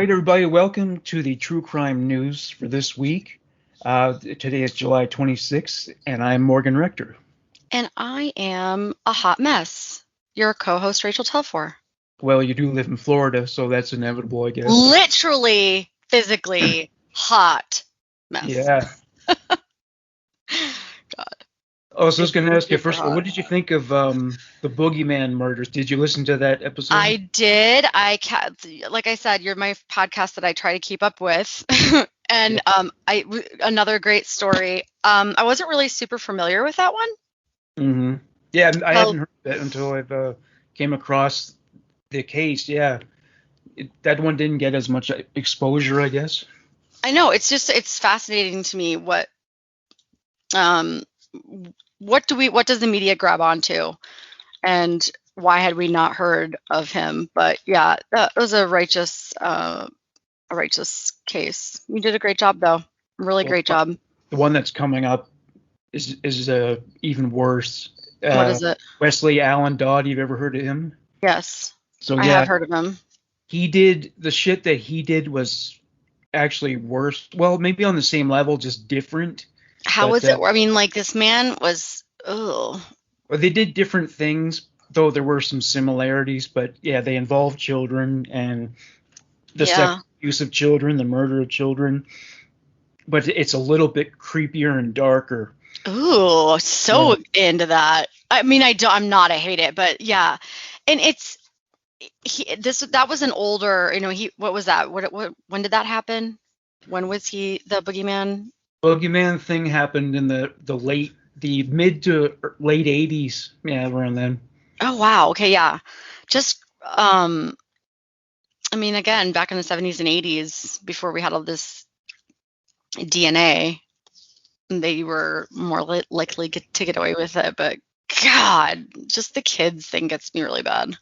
right, everybody, welcome to the True Crime News for this week. Today is July 26th, and I'm Morgan Rector. And I am a hot mess. Your co-host, Rachel Telfor. Well, you do live in Florida, so that's inevitable, I guess. Literally, physically hot mess. Yeah. God. Oh, so I was going to ask you, Super first of all, hot. what did you think of the Boogeyman murders? Did you listen to that episode? I did. Like I said, you're my podcast that I try to keep up with. And another great story. I wasn't really super familiar with that one. Mm-hmm. Yeah, I hadn't heard that until I came across the case. Yeah, that one didn't get as much exposure, I guess. I know. It's fascinating to me what does the media grab onto, and why had we not heard of him? But yeah, that was a righteous case. You did a great job, though. Really great job. The one that's coming up is even worse. What is it? Wesley Allen Dodd. You've ever heard of him? Yes. So I have heard of him. He did the shit that he did was actually worse. Well, maybe on the same level, just different. How was it? I mean, like, this man was. Well, they did different things, though there were some similarities. But yeah, they involved children and the sexual abuse of children, the murder of children. But it's a little bit creepier and darker. Ooh, so into that. I mean, I'm not. I hate it, but yeah, and that was an older. What was that? When did that happen? When was he the boogeyman? Boogeyman thing happened in the mid to late 80s. Yeah, around then. Oh wow. Okay, yeah. Just I mean, again, back in the 70s and 80s, before we had all this DNA, they were more likely to get away with it. But God, just the kids thing gets me really bad.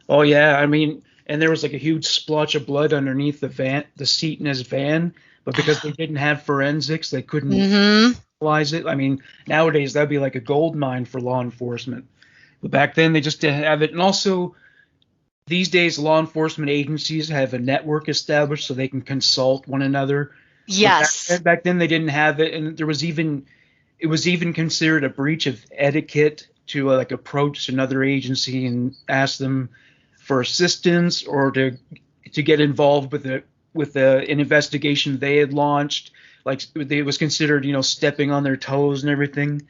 Oh yeah, I mean, and there was like a huge splotch of blood underneath the seat in his van, but because they didn't have forensics, they couldn't analyze it. I mean, nowadays that'd be like a gold mine for law enforcement, but back then they just didn't have it. And also, these days law enforcement agencies have a network established so they can consult one another. Yes. Back then they didn't have it, and it was even considered a breach of etiquette to approach another agency and ask them for assistance or to get involved with an investigation they had launched. Like, it was considered, stepping on their toes and everything.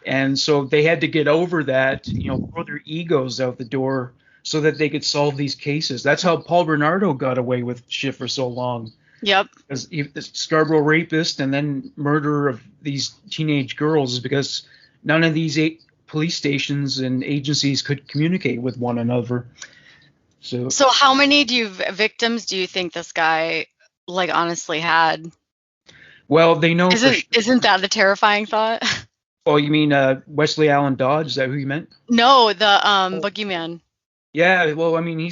And so they had to get over that, throw their egos out the door so that they could solve these cases. That's how Paul Bernardo got away with shit for so long. Yep. As Scarborough rapist and then murderer of these teenage girls is because none of these police stations and agencies could communicate with one another. So how many victims do you think this guy honestly had? Well, they know. Isn't that the terrifying thought? Oh, you mean Wesley Allen Dodd? Is that who you meant? No, the boogeyman. Yeah, well, I mean, he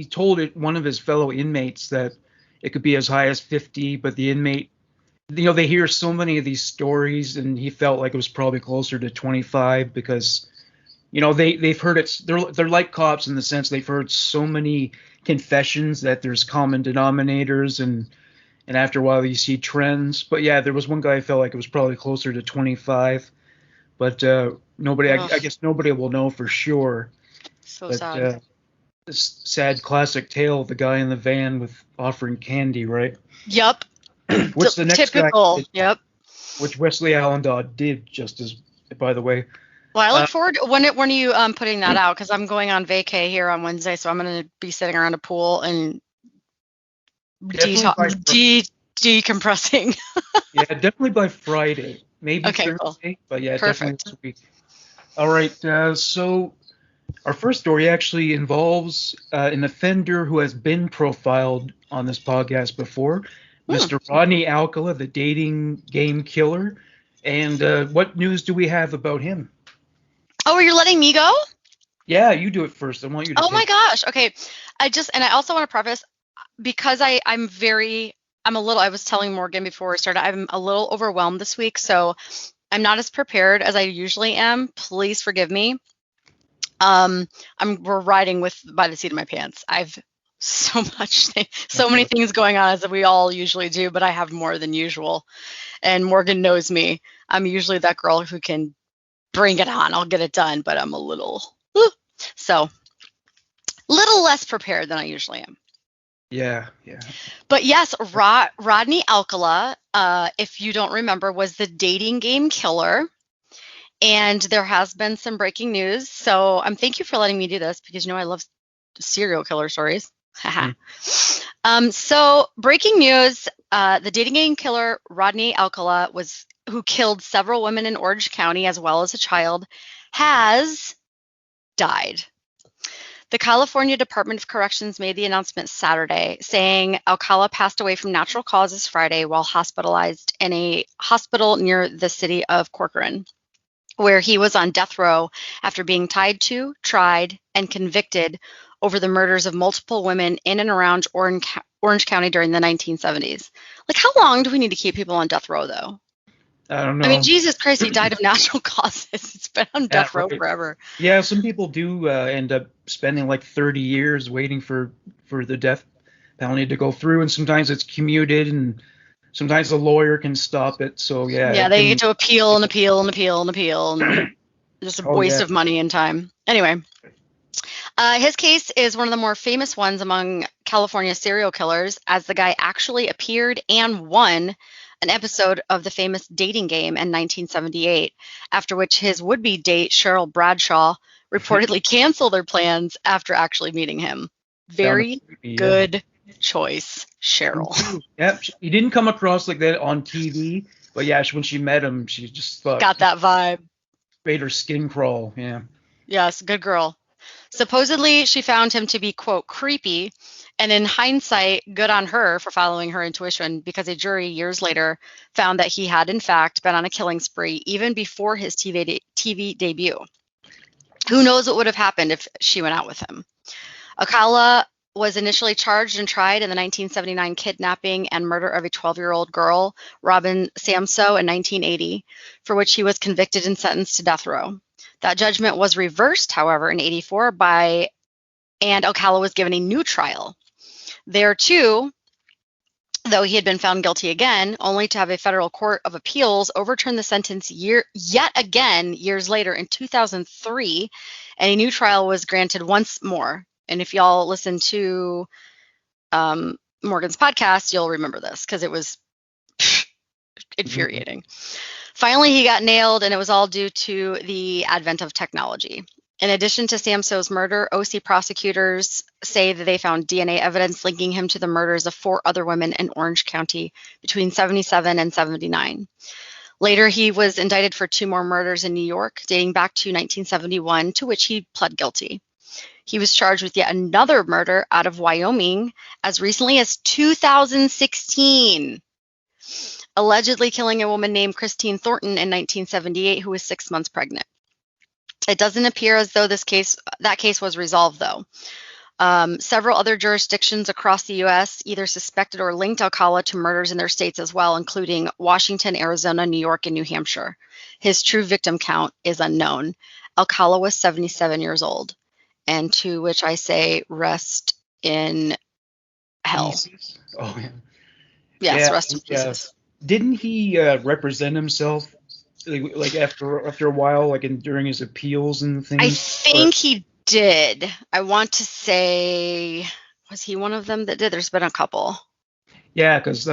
told one of his fellow inmates that it could be as high as 50, but the inmate, they hear so many of these stories, and he felt like it was probably closer to 25 because, they've heard it. They're like cops in the sense they've heard so many confessions that there's common denominators, and after a while you see trends. But yeah, there was one guy who felt like it was probably closer to 25, but nobody. I guess nobody will know for sure. So sad. This sad classic tale of the guy in the van with offering candy, right? Yep. Which the next typical. Guy did, yep. Which Wesley Allen Dodd did, just as, by the way. Well, I look forward. When are you putting that out? Because I'm going on vacay here on Wednesday, so I'm going to be sitting around a pool and decompressing. Yeah, definitely by Friday, maybe Thursday, cool. But yeah, Perfect. Definitely this week. All right, so our first story actually involves an offender who has been profiled on this podcast before, Mr. Rodney Alcala, the dating game killer. And what news do we have about him? Oh, you're letting me go? Yeah, you do it first. I want you to. Oh my gosh. Okay. I also want to preface, because I was telling Morgan before we started, I'm a little overwhelmed this week, so I'm not as prepared as I usually am. Please forgive me. We're riding by the seat of my pants. I've so much, so many things going on as we all usually do, but I have more than usual. And Morgan knows me. I'm usually that girl who can bring it on. I'll get it done, but I'm a little less prepared than I usually am. Yeah. But yes, Rodney Alcala, if you don't remember, was the dating game killer. And there has been some breaking news. So thank you for letting me do this, because I love serial killer stories. So breaking news, the dating game killer Rodney Alcala, who killed several women in Orange County as well as a child, has died. The California Department of Corrections made the announcement Saturday, saying Alcala passed away from natural causes Friday while hospitalized in a hospital near the city of Corcoran, where he was on death row after being tied to, tried, and convicted over the murders of multiple women in and around Orange County during the 1970s. Like, how long do we need to keep people on death row, though? I don't know. I mean, Jesus Christ, he died of natural causes. It's been on death row forever. Yeah, some people do end up spending like 30 years waiting for the death penalty to go through, and sometimes it's commuted, and sometimes the lawyer can stop it. So yeah, they get to appeal and appeal and appeal and appeal, and just a waste of money and time. Anyway, his case is one of the more famous ones among California serial killers, as the guy actually appeared and won an episode of the famous dating game in 1978, after which his would-be date, Cheryl Bradshaw, reportedly canceled their plans after actually meeting him. Very good choice, Cheryl. Yep, he didn't come across like that on TV, but yeah, when she met him, she just got that vibe. Made her skin crawl, yeah. Yes, good girl. Supposedly, she found him to be, quote, creepy, and in hindsight, good on her for following her intuition, because a jury years later found that he had, in fact, been on a killing spree even before his TV debut. Who knows what would have happened if she went out with him? Alcala was initially charged and tried in the 1979 kidnapping and murder of a 12-year-old girl, Robin Samso, in 1980, for which he was convicted and sentenced to death row. That judgment was reversed, however, in 1984 and Alcala was given a new trial. There, too, though he had been found guilty again, only to have a federal court of appeals overturn the sentence yet again years later in 2003, and a new trial was granted once more. And if y'all listen to Morgan's podcast, you'll remember this, because it was infuriating. Finally, he got nailed, and it was all due to the advent of technology. In addition to Samso's murder, OC prosecutors say that they found DNA evidence linking him to the murders of 4 other women in Orange County between 1977 and 1979. Later, he was indicted for 2 more murders in New York, dating back to 1971, to which he pled guilty. He was charged with yet another murder out of Wyoming as recently as 2016, allegedly killing a woman named Christine Thornton in 1978, who was 6 months pregnant. It doesn't appear as though that case was resolved, though. Several other jurisdictions across the U.S. either suspected or linked Alcala to murders in their states as well, including Washington, Arizona, New York, and New Hampshire. His true victim count is unknown. Alcala was 77 years old, and to which I say, rest in hell. Oh, yeah. Yes, rest in pieces. Didn't he represent himself like after a while, like during his appeals and things? I think he did. I want to say, was he one of them that did? There's been a couple. Yeah, because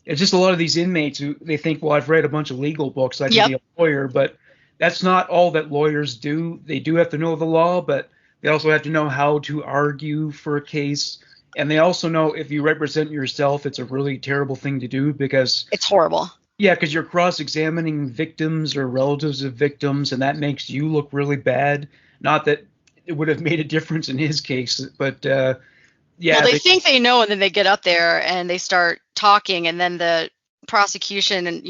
it's just a lot of these inmates who they think, well, I've read a bunch of legal books, I can be a lawyer, but that's not all that lawyers do. They do have to know the law, but they also have to know how to argue for a case. And they also know if you represent yourself, it's a really terrible thing to do, because it's horrible. Yeah, because you're cross-examining victims or relatives of victims, and that makes you look really bad. Not that it would have made a difference in his case, but yeah. Well, they think they know, and then they get up there and they start talking, and then the prosecution and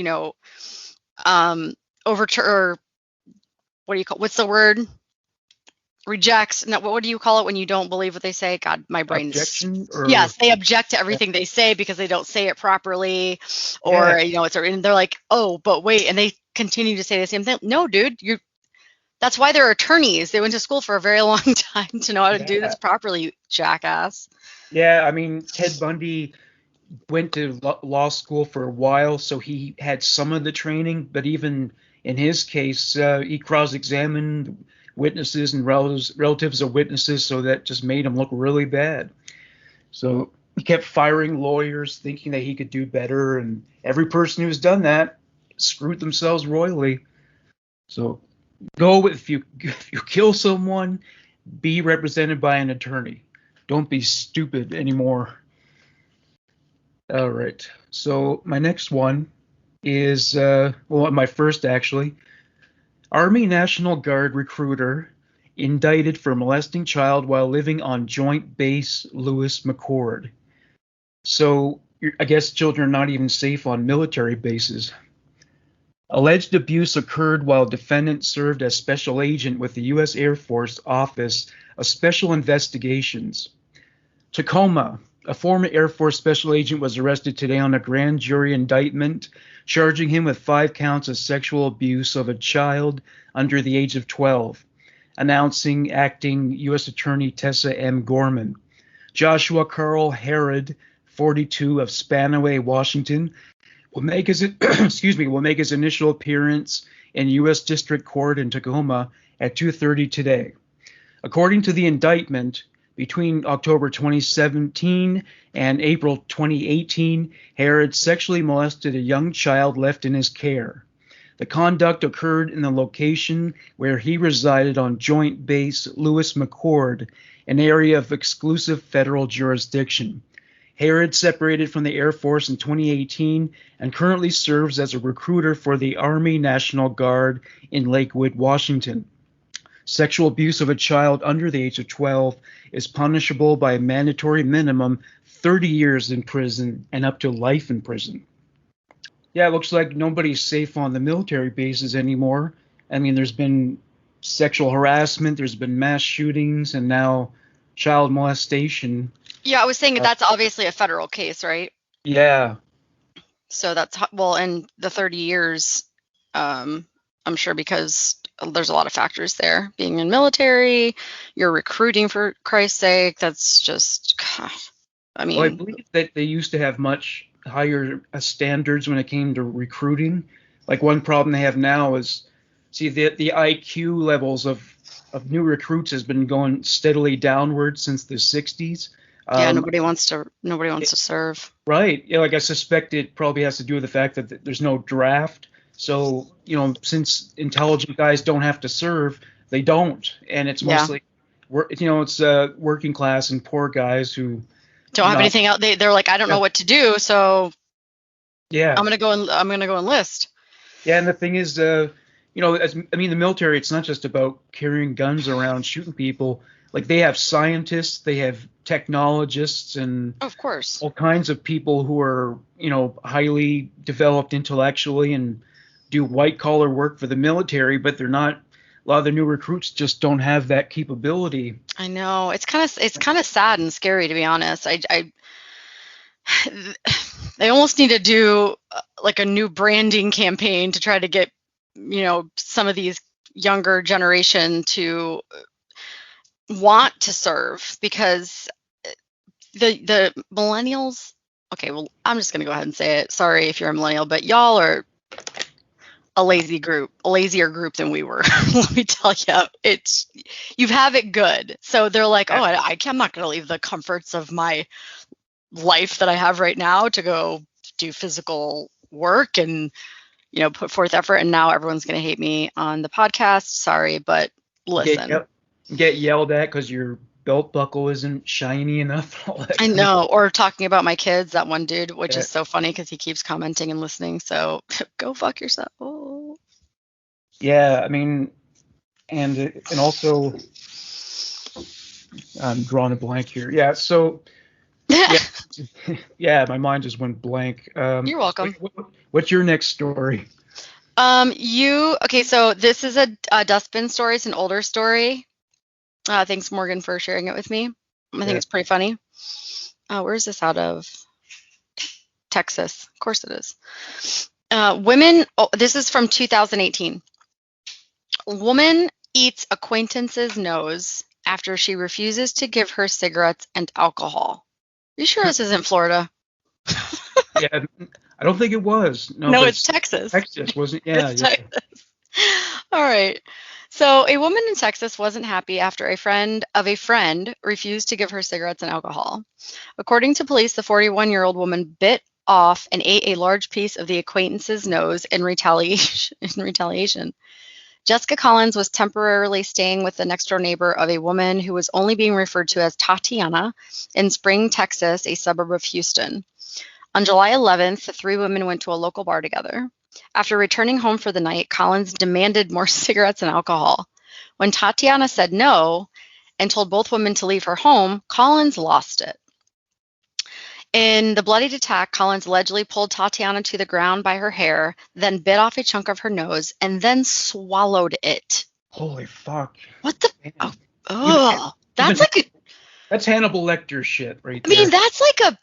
overturn, or what's the word? Rejects. No, what do you call it when you don't believe what they say? God, my brain's. Objection? Yes, they object to everything they say because they don't say it properly, or and they're like, oh, but wait, and they continue to say the same thing. No, dude, That's why they're attorneys. They went to school for a very long time to know how to do Yeah. this properly, you jackass. Yeah, I mean, Ted Bundy went to law school for a while, so he had some of the training, but even in his case, he cross-examined witnesses and relatives of witnesses, so that just made him look really bad. So he kept firing lawyers, thinking that he could do better, and every person who's done that screwed themselves royally. So go with if you kill someone, be represented by an attorney. Don't be stupid anymore. All right. So my next one is well, my first actually. Army National Guard recruiter indicted for molesting child while living on Joint Base Lewis McChord. So I guess children are not even safe on military bases. Alleged abuse occurred while defendant served as special agent with the U.S. Air Force Office of Special Investigations. Tacoma, a former Air Force special agent, was arrested today on a grand jury indictment charging him with 5 counts of sexual abuse of a child under the age of 12, announcing acting U.S. Attorney Tessa M. Gorman. Joshua Carl Herod, 42, of Spanaway, Washington, will make his will make his initial appearance in U.S. District Court in Tacoma at 2:30 today. According to the indictment, between October 2017 and April 2018, Herod sexually molested a young child left in his care. The conduct occurred in the location where he resided on Joint Base Lewis McChord, an area of exclusive federal jurisdiction. Herod separated from the Air Force in 2018 and currently serves as a recruiter for the Army National Guard in Lakewood, Washington. Sexual abuse of a child under the age of 12 is punishable by a mandatory minimum 30 years in prison and up to life in prison. Yeah, it looks like nobody's safe on the military bases anymore. I mean, there's been sexual harassment, there's been mass shootings, and now child molestation. Yeah, I was saying that's obviously a federal case, right? Yeah. So that's, well, in the 30 years, I'm sure, because there's a lot of factors there. Being in military, you're recruiting, for Christ's sake. That's just, I mean. Well, I believe that they used to have much higher standards when it came to recruiting. Like one problem they have now is, see, the IQ levels of new recruits has been going steadily downward since the 60s. Yeah, nobody wants to serve. Right. Yeah, like I suspect it probably has to do with the fact that there's no draft. So, since intelligent guys don't have to serve, they don't. And it's mostly, it's working class and poor guys who don't have anything else. They're like, I don't know what to do, so yeah, I'm gonna go enlist. Yeah, and the thing is, the military, it's not just about carrying guns around shooting people. Like they have scientists, they have technologists, and of course all kinds of people who are highly developed intellectually and do white collar work for the military, but they're not. A lot of the new recruits just don't have that capability. I know, it's kind of sad and scary, to be honest. They almost need to do like a new branding campaign to try to get some of these younger generation to want to serve, because the millennials, okay, well, I'm just gonna go ahead and say it, sorry if you're a millennial, but y'all are a lazier group than we were. Let me tell you, you have it good. So they're like, oh, I'm not gonna leave the comforts of my life that I have right now to go do physical work and put forth effort, and now everyone's gonna hate me on the podcast. Sorry, but listen. Get yelled at because your belt buckle isn't shiny enough. I know. Or talking about my kids, that one dude, which is so funny because he keeps commenting and listening. So go fuck yourself. Oh. Yeah, I mean, and also, I'm drawing a blank here. Yeah, so yeah, my mind just went blank. You're welcome. What's your next story? Okay, so this is a dustbin story. It's an older story. Thanks, Morgan, for sharing it with me. I think it's pretty funny. Where is this out of? Texas. Of course it is. Women, this is from 2018. Woman eats acquaintance's nose after she refuses to give her cigarettes and alcohol. Are you sure this isn't Florida? Yeah, I don't think it was. No, No, but it's Texas. Texas, wasn't it? Yeah, It's yeah. Texas. All right. So a woman in Texas wasn't happy after a friend of a friend refused to give her cigarettes and alcohol. According to police, the 41-year-old woman bit off and ate a large piece of the acquaintance's nose in retaliation. Jessica Collins was temporarily staying with the next-door neighbor of a woman who was only being referred to as Tatiana in Spring, Texas, a suburb of Houston. On July 11th, the three women went to a local bar together. After returning home for the night, Collins demanded more cigarettes and alcohol. When Tatiana said no and told both women to leave her home, Collins lost it. In the bloodied attack, Collins allegedly pulled Tatiana to the ground by her hair, then bit off a chunk of her nose, and then swallowed it. Holy fuck. What the? Man. That's like a. That's Hannibal Lecter shit right I there. mean, that's like a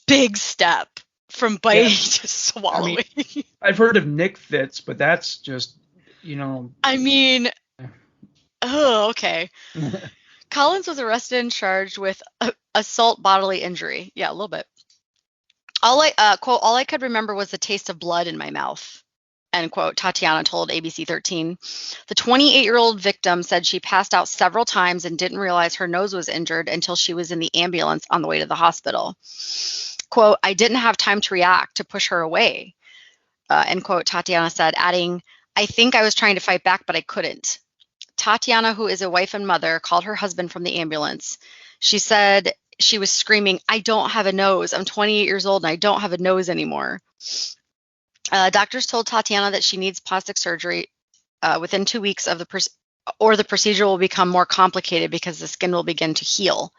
big step from biting to swallowing. I mean, I've heard of Nick Fitz, but that's just, I mean, oh, okay. Collins was arrested and charged with assault bodily injury. Yeah, a little bit. Quote, all I could remember was the taste of blood in my mouth, end quote, Tatiana told ABC 13. The 28-year-old victim said she passed out several times and didn't realize her nose was injured until she was in the ambulance on the way to the hospital. Quote, I didn't have time to react to push her away, end quote, Tatiana said, adding, I think I was trying to fight back, but I couldn't. Tatiana, who is a wife and mother, called her husband from the ambulance. She said she was screaming, I don't have a nose. I'm 28 years old and I don't have a nose anymore. Doctors told Tatiana that she needs plastic surgery within 2 weeks of the procedure will become more complicated because the skin will begin to heal.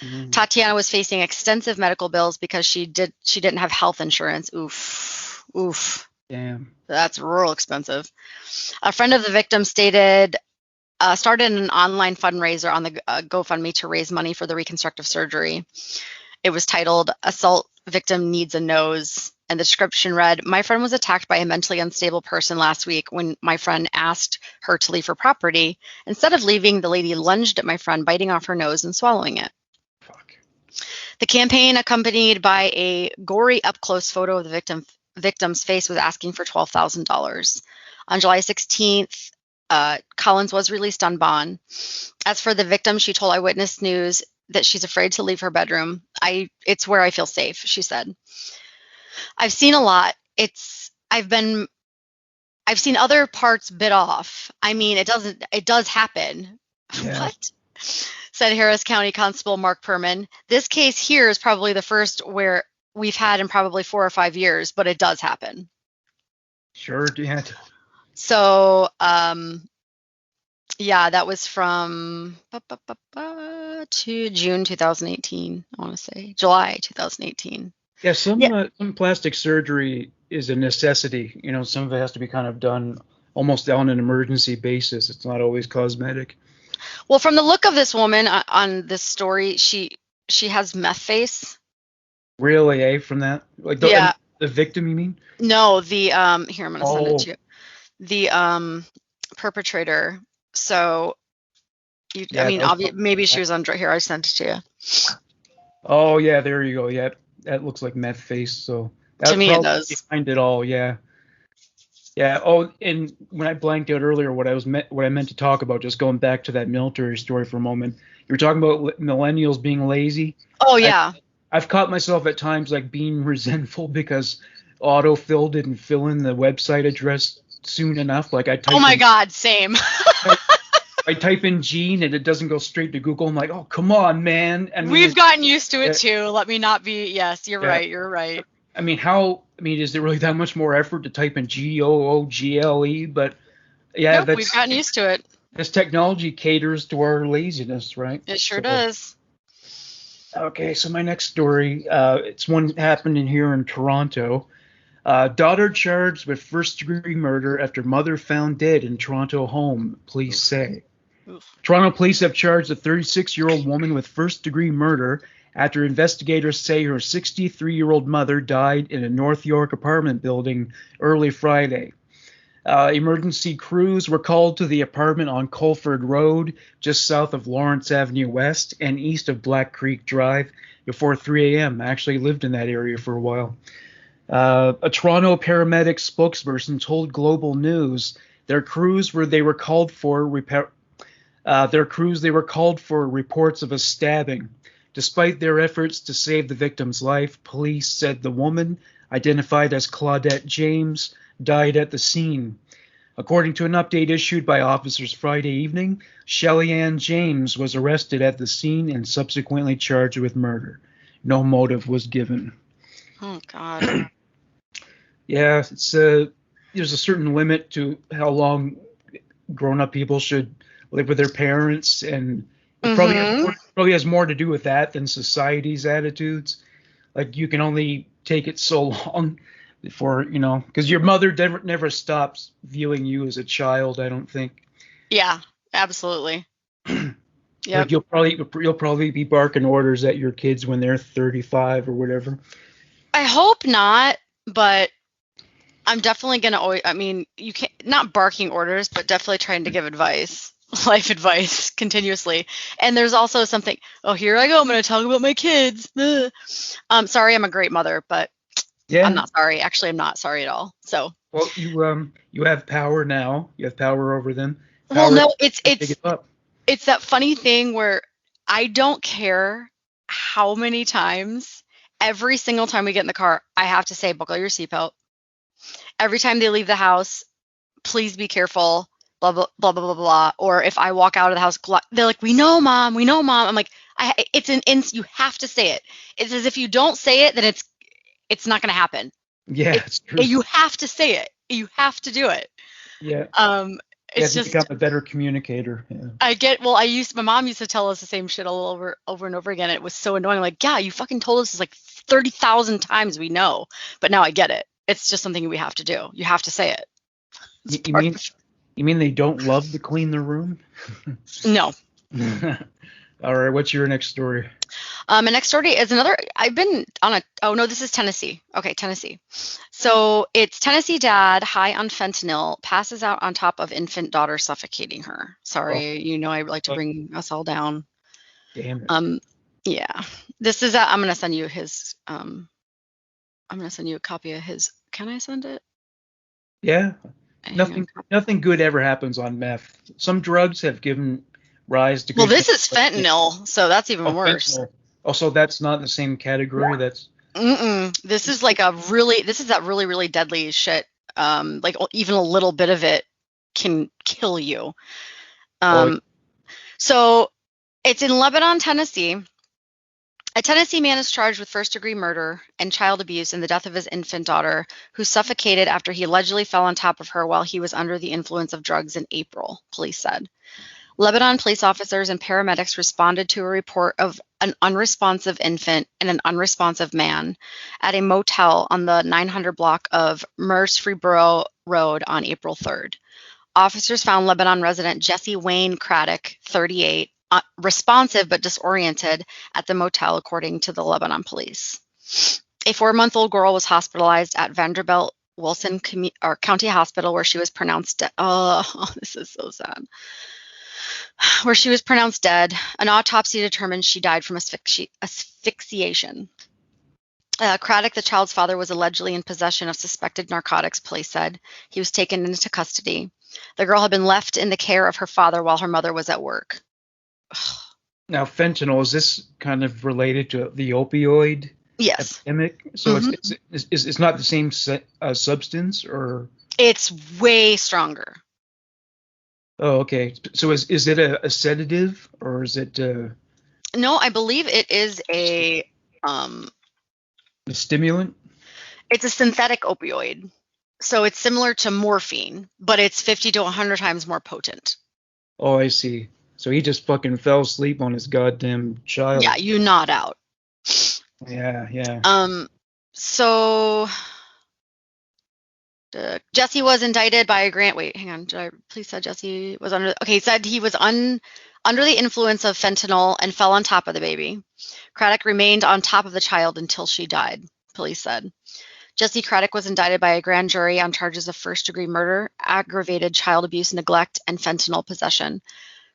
Mm-hmm. Tatiana was facing extensive medical bills because she didn't have health insurance. Oof. Damn. That's real expensive. A friend of the victim started an online fundraiser on the GoFundMe to raise money for the reconstructive surgery. It was titled Assault Victim Needs a Nose, and the description read, my friend was attacked by a mentally unstable person last week when my friend asked her to leave her property. Instead of leaving, the lady lunged at my friend, biting off her nose and swallowing it. Fuck. The campaign, accompanied by a gory up-close photo of the victim's face, was asking for $12,000. On July 16th, Collins was released on bond. As for the victim, she told Eyewitness News that she's afraid to leave her bedroom. It's where I feel safe, she said. I've seen a lot. I've seen other parts bit off. I mean, it does happen. Yeah. What? Said Harris County Constable Mark Perman. This case here is probably the first where we've had in probably 4 or 5 years, but it does happen. Sure did. So, yeah, that was from to June 2018, I want to say. July 2018. Yeah, some plastic surgery is a necessity. Some of it has to be kind of done almost on an emergency basis. It's not always cosmetic. Well, from the look of this woman on this story, she has meth face. Really, eh? From that? Like the victim, you mean? No, the here, I'm going to send it to you. The perpetrator. So, maybe she was on here. I sent it to you. Oh, yeah, there you go. Yeah, that looks like meth face. So that's to me it does. Behind it all, yeah. Yeah. Oh, and when I blanked out earlier, what I meant to talk about, just going back to that military story for a moment. You were talking about millennials being lazy. Oh yeah. I've caught myself at times like being resentful because autofill didn't fill in the website address soon enough. Like I type. Oh my God, same. I type in Gene and it doesn't go straight to Google. I'm like, oh, come on, man. I mean, we've gotten used to it too. Let me not be. Yes, you're right. You're right. I mean, is there really that much more effort to type in Google? But yeah, nope, we've gotten used to it. This technology caters to our laziness, right? It sure does. Okay, so my next story, it's one that happened here in Toronto. Daughter charged with first-degree murder after mother found dead in Toronto home, police say. Toronto police have charged a 36-year-old woman with first-degree murder after investigators say her 63-year-old mother died in a North York apartment building early Friday. Emergency crews were called to the apartment on Colford Road, just south of Lawrence Avenue West and east of Black Creek Drive, before 3 a.m. I actually lived in that area for a while. A Toronto paramedic spokesperson told Global News their crews were called for reports of a stabbing. Despite their efforts to save the victim's life, police said the woman, identified as Claudette James, died at the scene. According to an update issued by officers Friday evening, Shelly Ann James was arrested at the scene and subsequently charged with murder. No motive was given. Oh, God. Yeah, there's a certain limit to how long grown-up people should live with their parents, and it probably has more to do with that than society's attitudes. Like, you can only take it so long before, because your mother never stops viewing you as a child, I don't think. Yeah, absolutely. Yeah. Like, you'll probably be barking orders at your kids when they're 35 or whatever. I hope not, but I'm definitely going to always, I mean, you can't, not barking orders, but definitely trying to give advice, life advice continuously. And there's also something, oh, here I go. I'm going to talk about my kids. Sorry, I'm a great mother, but yeah. I'm not sorry. Actually, I'm not sorry at all. So. Well, you have power now. You have power over them. Well, no, it's that funny thing where I don't care how many times, every single time we get in the car, I have to say, buckle your seatbelt. Every time they leave the house, please be careful, blah, blah, blah, blah, blah, blah. Or if I walk out of the house, they're like, we know, Mom. I'm like, you have to say it. It's as if you don't say it, then it's not going to happen. Yeah, it's true. You have to say it. You have to do it. Yeah. It's just become a better communicator. Yeah. My mom used to tell us the same shit all over and over again. It was so annoying. Like, yeah, you fucking told us this like 30,000 times. We know, but now I get it. It's just something we have to do. You have to say it. You mean they don't love to clean the room? No. All right. What's your next story? My next story is another. I've been on this is Tennessee. Okay, Tennessee. So it's Tennessee dad high on fentanyl passes out on top of infant daughter suffocating her. Sorry, I like to bring us all down. Damn it. Yeah. This is. I'm gonna send you his. I'm gonna send you a copy of his. Can I send it? Yeah. Nothing good ever happens on meth. Some drugs have given rise to. Well, this is fentanyl, so that's even worse. Fentanyl. Oh, so that's not in the same category. That's. This is like that really, really deadly shit. Like even a little bit of it can kill you. So it's in Lebanon, Tennessee. A Tennessee man is charged with first-degree murder and child abuse in the death of his infant daughter, who suffocated after he allegedly fell on top of her while he was under the influence of drugs in April, police said. Lebanon police officers and paramedics responded to a report of an unresponsive infant and an unresponsive man at a motel on the 900 block of Murfreesboro Road on April 3rd. Officers found Lebanon resident Jesse Wayne Craddock, 38, responsive but disoriented at the motel, according to the Lebanon police. A 4-month-old girl was hospitalized at Vanderbilt Wilson County Hospital, where she was pronounced dead. Oh, this is so sad. Where she was pronounced dead. An autopsy determined she died from asphyxiation. Craddock, the child's father, was allegedly in possession of suspected narcotics, police said. He was taken into custody. The girl had been left in the care of her father while her mother was at work. Now, fentanyl, is this kind of related to the opioid epidemic? So it's not the same substance, or? It's way stronger. Oh, okay. So is it a sedative, or is it? No, I believe it is a stimulant. It's a synthetic opioid, so it's similar to morphine, but it's 50 to 100 times more potent. Oh, I see. So he just fucking fell asleep on his goddamn child. Yeah, you nod out. Yeah. So Jesse was indicted by a grand. Wait, hang on. Did I please said Jesse was under? Okay, he said he was under the influence of fentanyl and fell on top of the baby. Craddock remained on top of the child until she died, police said. Jesse Craddock was indicted by a grand jury on charges of first-degree murder, aggravated child abuse, neglect, and fentanyl possession.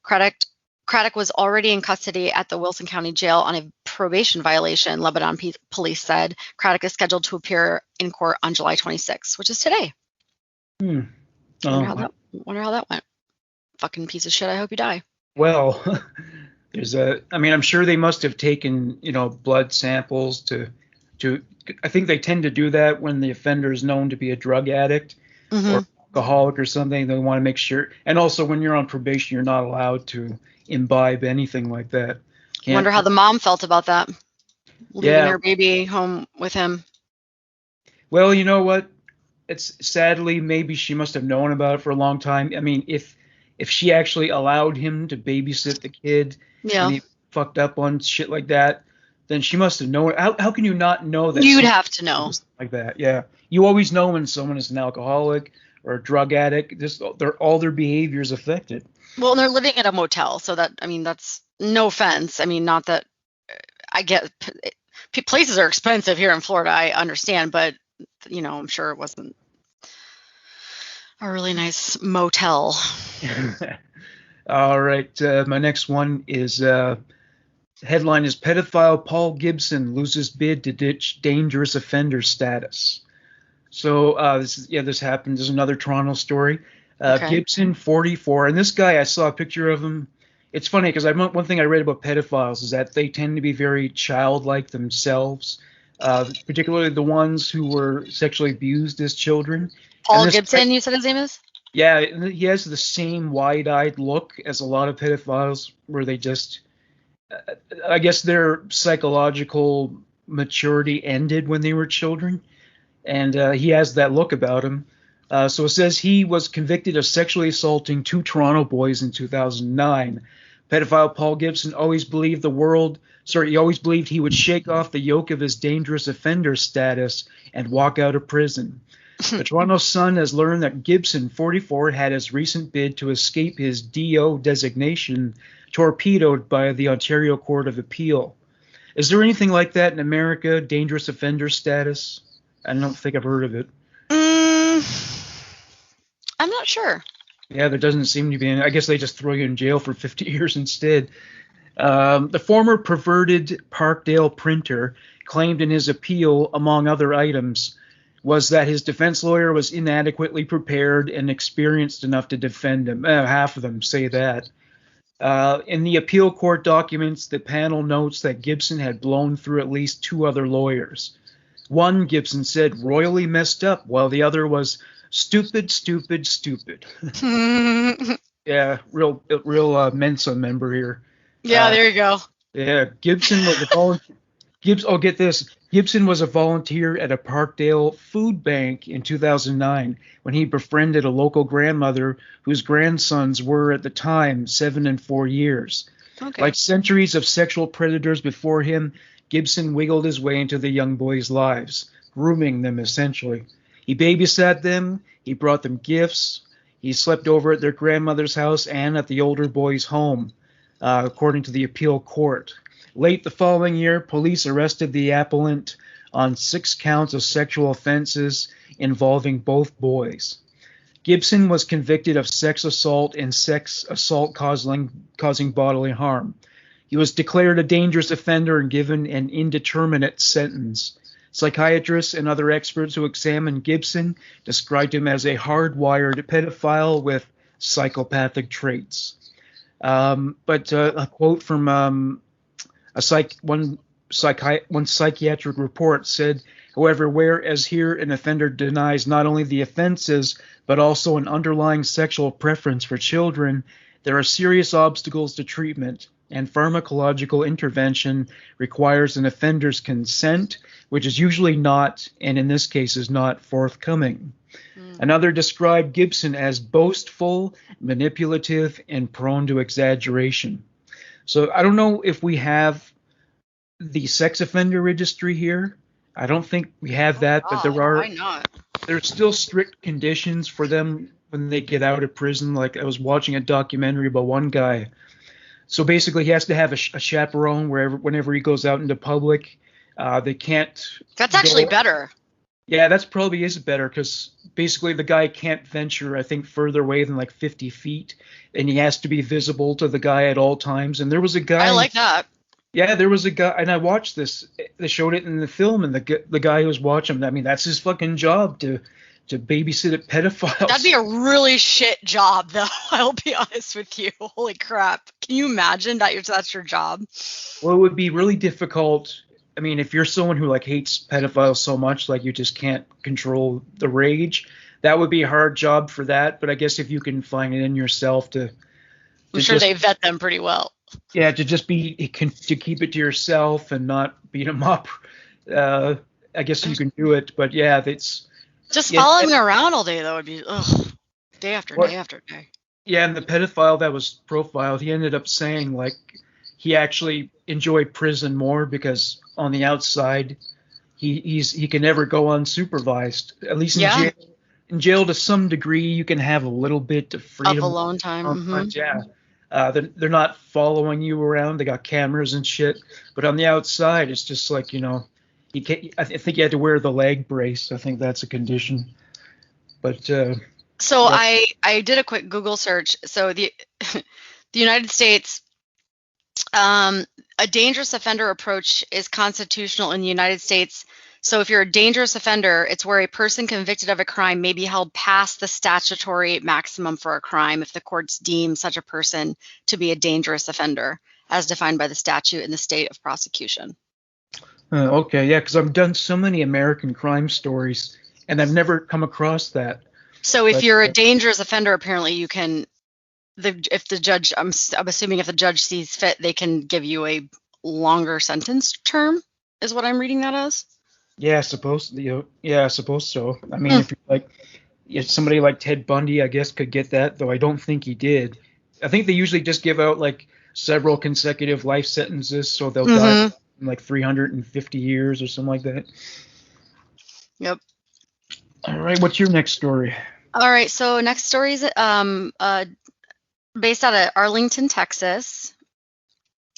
Craddock was already in custody at the Wilson County Jail on a probation violation, Lebanon police said. Craddock is scheduled to appear in court on July 26th, which is today. Wonder how that went. Fucking piece of shit. I hope you die. Well, I'm sure they must have taken, blood samples to I think they tend to do that when the offender is known to be a drug addict or alcoholic or something. They want to make sure. And also when you're on probation, you're not allowed to imbibe anything like that. Wonder how the mom felt about that. Leaving her baby home with him. Well, you know what? It's sadly, maybe she must have known about it for a long time. I mean, if she actually allowed him to babysit the kid and he fucked up on shit like that, then she must have known. How can you not know that? You'd have to know. Like that, yeah. You always know when someone is an alcoholic or a drug addict. All their behavior is affected. Well, and they're living at a motel, so that's no offense. I mean, not that I get places are expensive here in Florida. I understand, but I'm sure it wasn't a really nice motel. All right, my next one is. Headline is Pedophile Paul Gibson loses bid to ditch dangerous offender status. So this happened. There's another Toronto story. Gibson, 44, and this guy, I saw a picture of him. It's funny because one thing I read about pedophiles is that they tend to be very childlike themselves, particularly the ones who were sexually abused as children. Paul Gibson, you said his name is? Yeah, he has the same wide-eyed look as a lot of pedophiles, where they just I guess their psychological maturity ended when they were children, and he has that look about him. So it says he was convicted of sexually assaulting 2 Toronto boys in 2009. Pedophile Paul Gibson always believed he would shake off the yoke of his dangerous offender status and walk out of prison. The Toronto Sun has learned that Gibson, 44, had his recent bid to escape his DO designation torpedoed by the Ontario Court of Appeal. Is there anything like that in America, dangerous offender status? I don't think I've heard of it. I'm not sure. Yeah, there doesn't seem to be any. I guess they just throw you in jail for 50 years instead. The former perverted Parkdale printer claimed in his appeal, among other items, was that his defense lawyer was inadequately prepared and experienced enough to defend him. Half of them say that. In the appeal court documents, the panel notes that Gibson had blown through at least 2 other lawyers. One, Gibson said, royally messed up, while the other was stupid. Yeah, real Mensa member here. Yeah, there you go. Yeah, Gibson was a volunteer. Get this. Gibson was a volunteer at a Parkdale food bank in 2009 when he befriended a local grandmother whose grandsons were at the time 7 and 4 years. Okay. Like centuries of sexual predators before him, Gibson wiggled his way into the young boys' lives, grooming them essentially. He babysat them, he brought them gifts, he slept over at their grandmother's house and at the older boys' home, according to the appeal court. Late the following year, police arrested the appellant on 6 counts of sexual offenses involving both boys. Gibson was convicted of sex assault and sex assault causing bodily harm. He was declared a dangerous offender and given an indeterminate sentence. Psychiatrists and other experts who examined Gibson described him as a hardwired pedophile with psychopathic traits. But a quote from one psychiatric report said, however, whereas here an offender denies not only the offenses but also an underlying sexual preference for children, there are serious obstacles to treatment, and pharmacological intervention requires an offender's consent, which is usually not, and in this case is not, forthcoming. Another described Gibson as boastful, manipulative, and prone to exaggeration. So I don't know if we have the sex offender registry here. I don't think we have that, but why not? There's still strict conditions for them when they get out of prison. Like I was watching a documentary about one guy. So basically he has to have a chaperone whenever he goes out into public. They can't. That's actually better. Yeah, that's probably is better because basically the guy can't venture, I think, further away than like 50 feet, and he has to be visible to the guy at all times. And there was a I guy, like that. yeah, there was a guy, and I watched this. They showed it in the film, and the guy who was watching, I mean, that's his fucking job to babysit That'd be pedophiles. a really shit job, though. I'll be honest with you. Holy crap! Can you imagine that's your job? Well, it would be really difficult. I mean, if you're someone who like hates pedophiles so much, like you just can't control the rage, that would be a hard job for that. But I guess if you can find it in yourself I'm to sure just they vet them pretty well. yeah, to just to keep it to yourself and not beat them up, uh, I guess you can do it. But yeah, that's Just yeah, following me around all day, though, would be day after day what after day. yeah, and the pedophile that was profiled, he ended up saying like he actually enjoyed prison more because on the outside he can never go unsupervised. At least in Yeah, jail, to some degree, you can have a little bit of of freedom. alone time. But yeah, they're not following you around. They got cameras and shit. But on the outside, it's just like you can't. I think you had to wear the leg brace. I think that's a condition. But So yeah, I did a quick Google search. So the the United States, um, a dangerous offender approach is constitutional in the United States. So if you're a dangerous offender, it's where a person convicted of a crime may be held past the statutory maximum for a crime if the courts deem such a person to be a dangerous offender, as defined by the statute in the state of prosecution. okay, yeah, because I've done so many American crime stories, and I've never come across that. So if But you're a dangerous offender, apparently you can if the judge, I'm assuming if the judge sees fit, they can give you a longer sentence term, is what I'm reading that as. yeah, I suppose so. I mean, Hmm. if you're like if somebody like Ted Bundy, I guess, could get that, though I don't think he did. I think they usually just give out like several consecutive life sentences, so they'll die Mm-hmm. in like 350 years or something like that. Yep. All right, what's your next story? All right. So next story is based out of Arlington, Texas.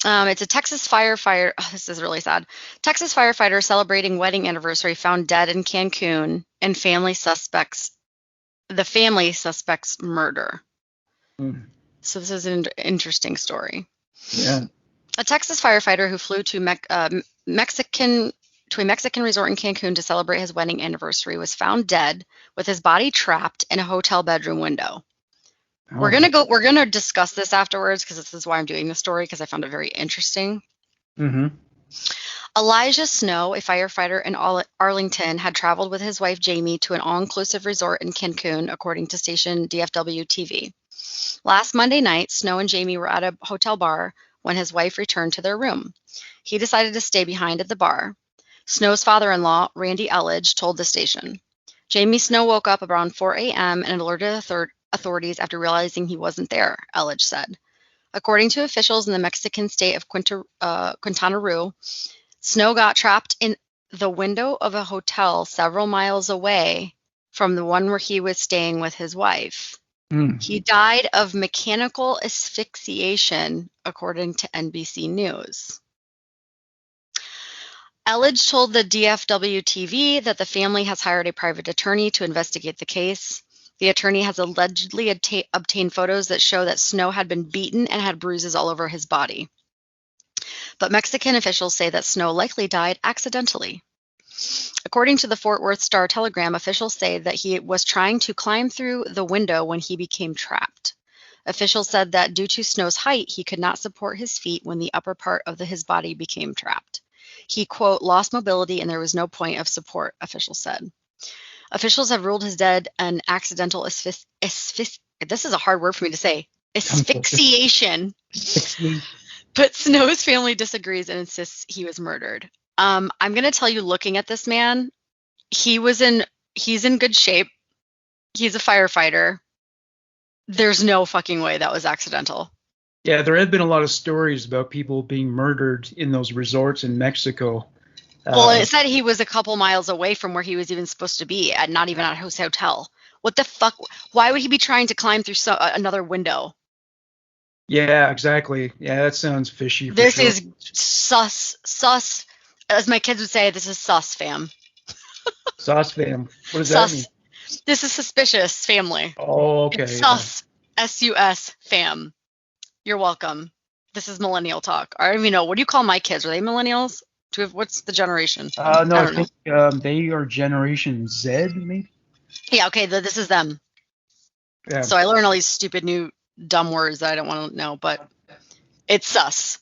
It's a Texas firefighter. Oh, this is really sad. Texas firefighter celebrating wedding anniversary found dead in Cancun, and the family suspects murder. Hmm, So this is an interesting story. yeah. A Texas firefighter who flew to a Mexican resort in Cancun to celebrate his wedding anniversary was found dead with his body trapped in a hotel bedroom window. Oh. We're gonna discuss this afterwards because this is why I'm doing this story because I found it very interesting. Mm-hmm. Elijah Snow, a firefighter in Arlington, had traveled with his wife Jamie to an all-inclusive resort in Cancun, according to station DFW TV. Last Monday night, Snow and Jamie were at a hotel bar when his wife returned to their room. He decided to stay behind at the bar. Snow's father-in-law, Randy Elledge, told the station. Jamie Snow woke up around 4 a.m. and alerted authorities after realizing he wasn't there, Elledge said. According to officials in the Mexican state of Quintana Roo, Snow got trapped in the window of a hotel several miles away from the one where he was staying with his wife. Mm. He died of mechanical asphyxiation, according to NBC News. Elledge told the DFW TV that the family has hired a private attorney to investigate the case. The attorney has allegedly obtained photos that show that Snow had been beaten and had bruises all over his body. But Mexican officials say that Snow likely died accidentally. According to the Fort Worth Star-Telegram, officials say that he was trying to climb through the window when he became trapped. Officials said that due to Snow's height, he could not support his feet when the upper part of his body became trapped. He, quote, lost mobility and there was no point of support, officials said. Officials have ruled his death an accidental this is a hard word for me to say, asphyxiation. But Snow's family disagrees and insists he was murdered. I'm going to tell you, looking at this man, he's in good shape. He's a firefighter. There's no fucking way that was accidental. Yeah, there have been a lot of stories about people being murdered in those resorts in Mexico. Well, it said he was a couple miles away from where he was even supposed to be, at not even at his hotel. What the fuck? Why would he be trying to climb through another window? Yeah, exactly. Yeah, that sounds fishy for This sure. is sus. As my kids would say, this is sus, fam. Sauce fam. What does that mean? Sus. This is suspicious family. Oh, It's okay. sus. S-U-S fam. You're welcome. This is millennial talk. I don't even know. What do you call my kids? Are they millennials? What's the generation? No, I I don't know. think they are Generation Z, maybe. Yeah, okay, this is them. Yeah. So I learn all these stupid new dumb words that I don't want to know, but it's sus.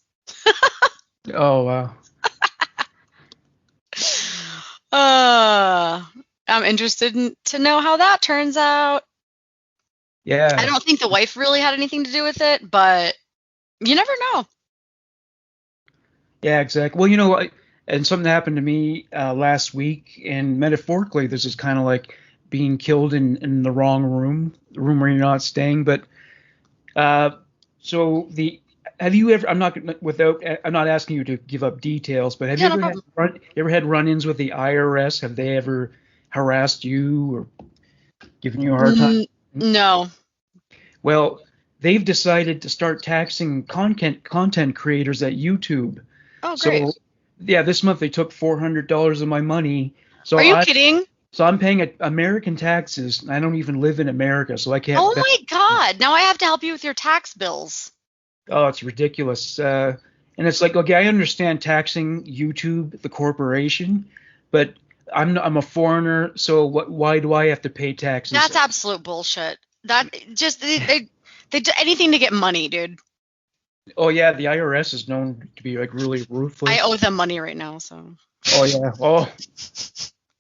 Oh, wow. I'm interested to know how that turns out. Yeah. I don't think the wife really had anything to do with it, but you never know. Yeah, exactly. Well, and something happened to me last week, and metaphorically, this is kind of like being killed in the wrong room, the room where you're not staying. But uh, so the have you ever? I'm not asking you to give up details, but have you Yeah, no ever problem. run-ins with the IRS? Have they ever harassed you or given you a hard time? No. Well, they've decided to start taxing content creators at YouTube. Oh, great. So yeah, this month they took $400 of my money. So Are you kidding? I'm paying American taxes. And I don't even live in America, so I can't. Oh my God. Now I have to help you with your tax bills. Oh, it's ridiculous. And it's like, okay, I understand taxing YouTube, the corporation, but I'm a foreigner, so why do I have to pay taxes? That's absolute bullshit. That just they do anything to get money, dude. Oh yeah, the IRS is known to be like really ruthless. I owe them money right now, so. Oh yeah. Oh.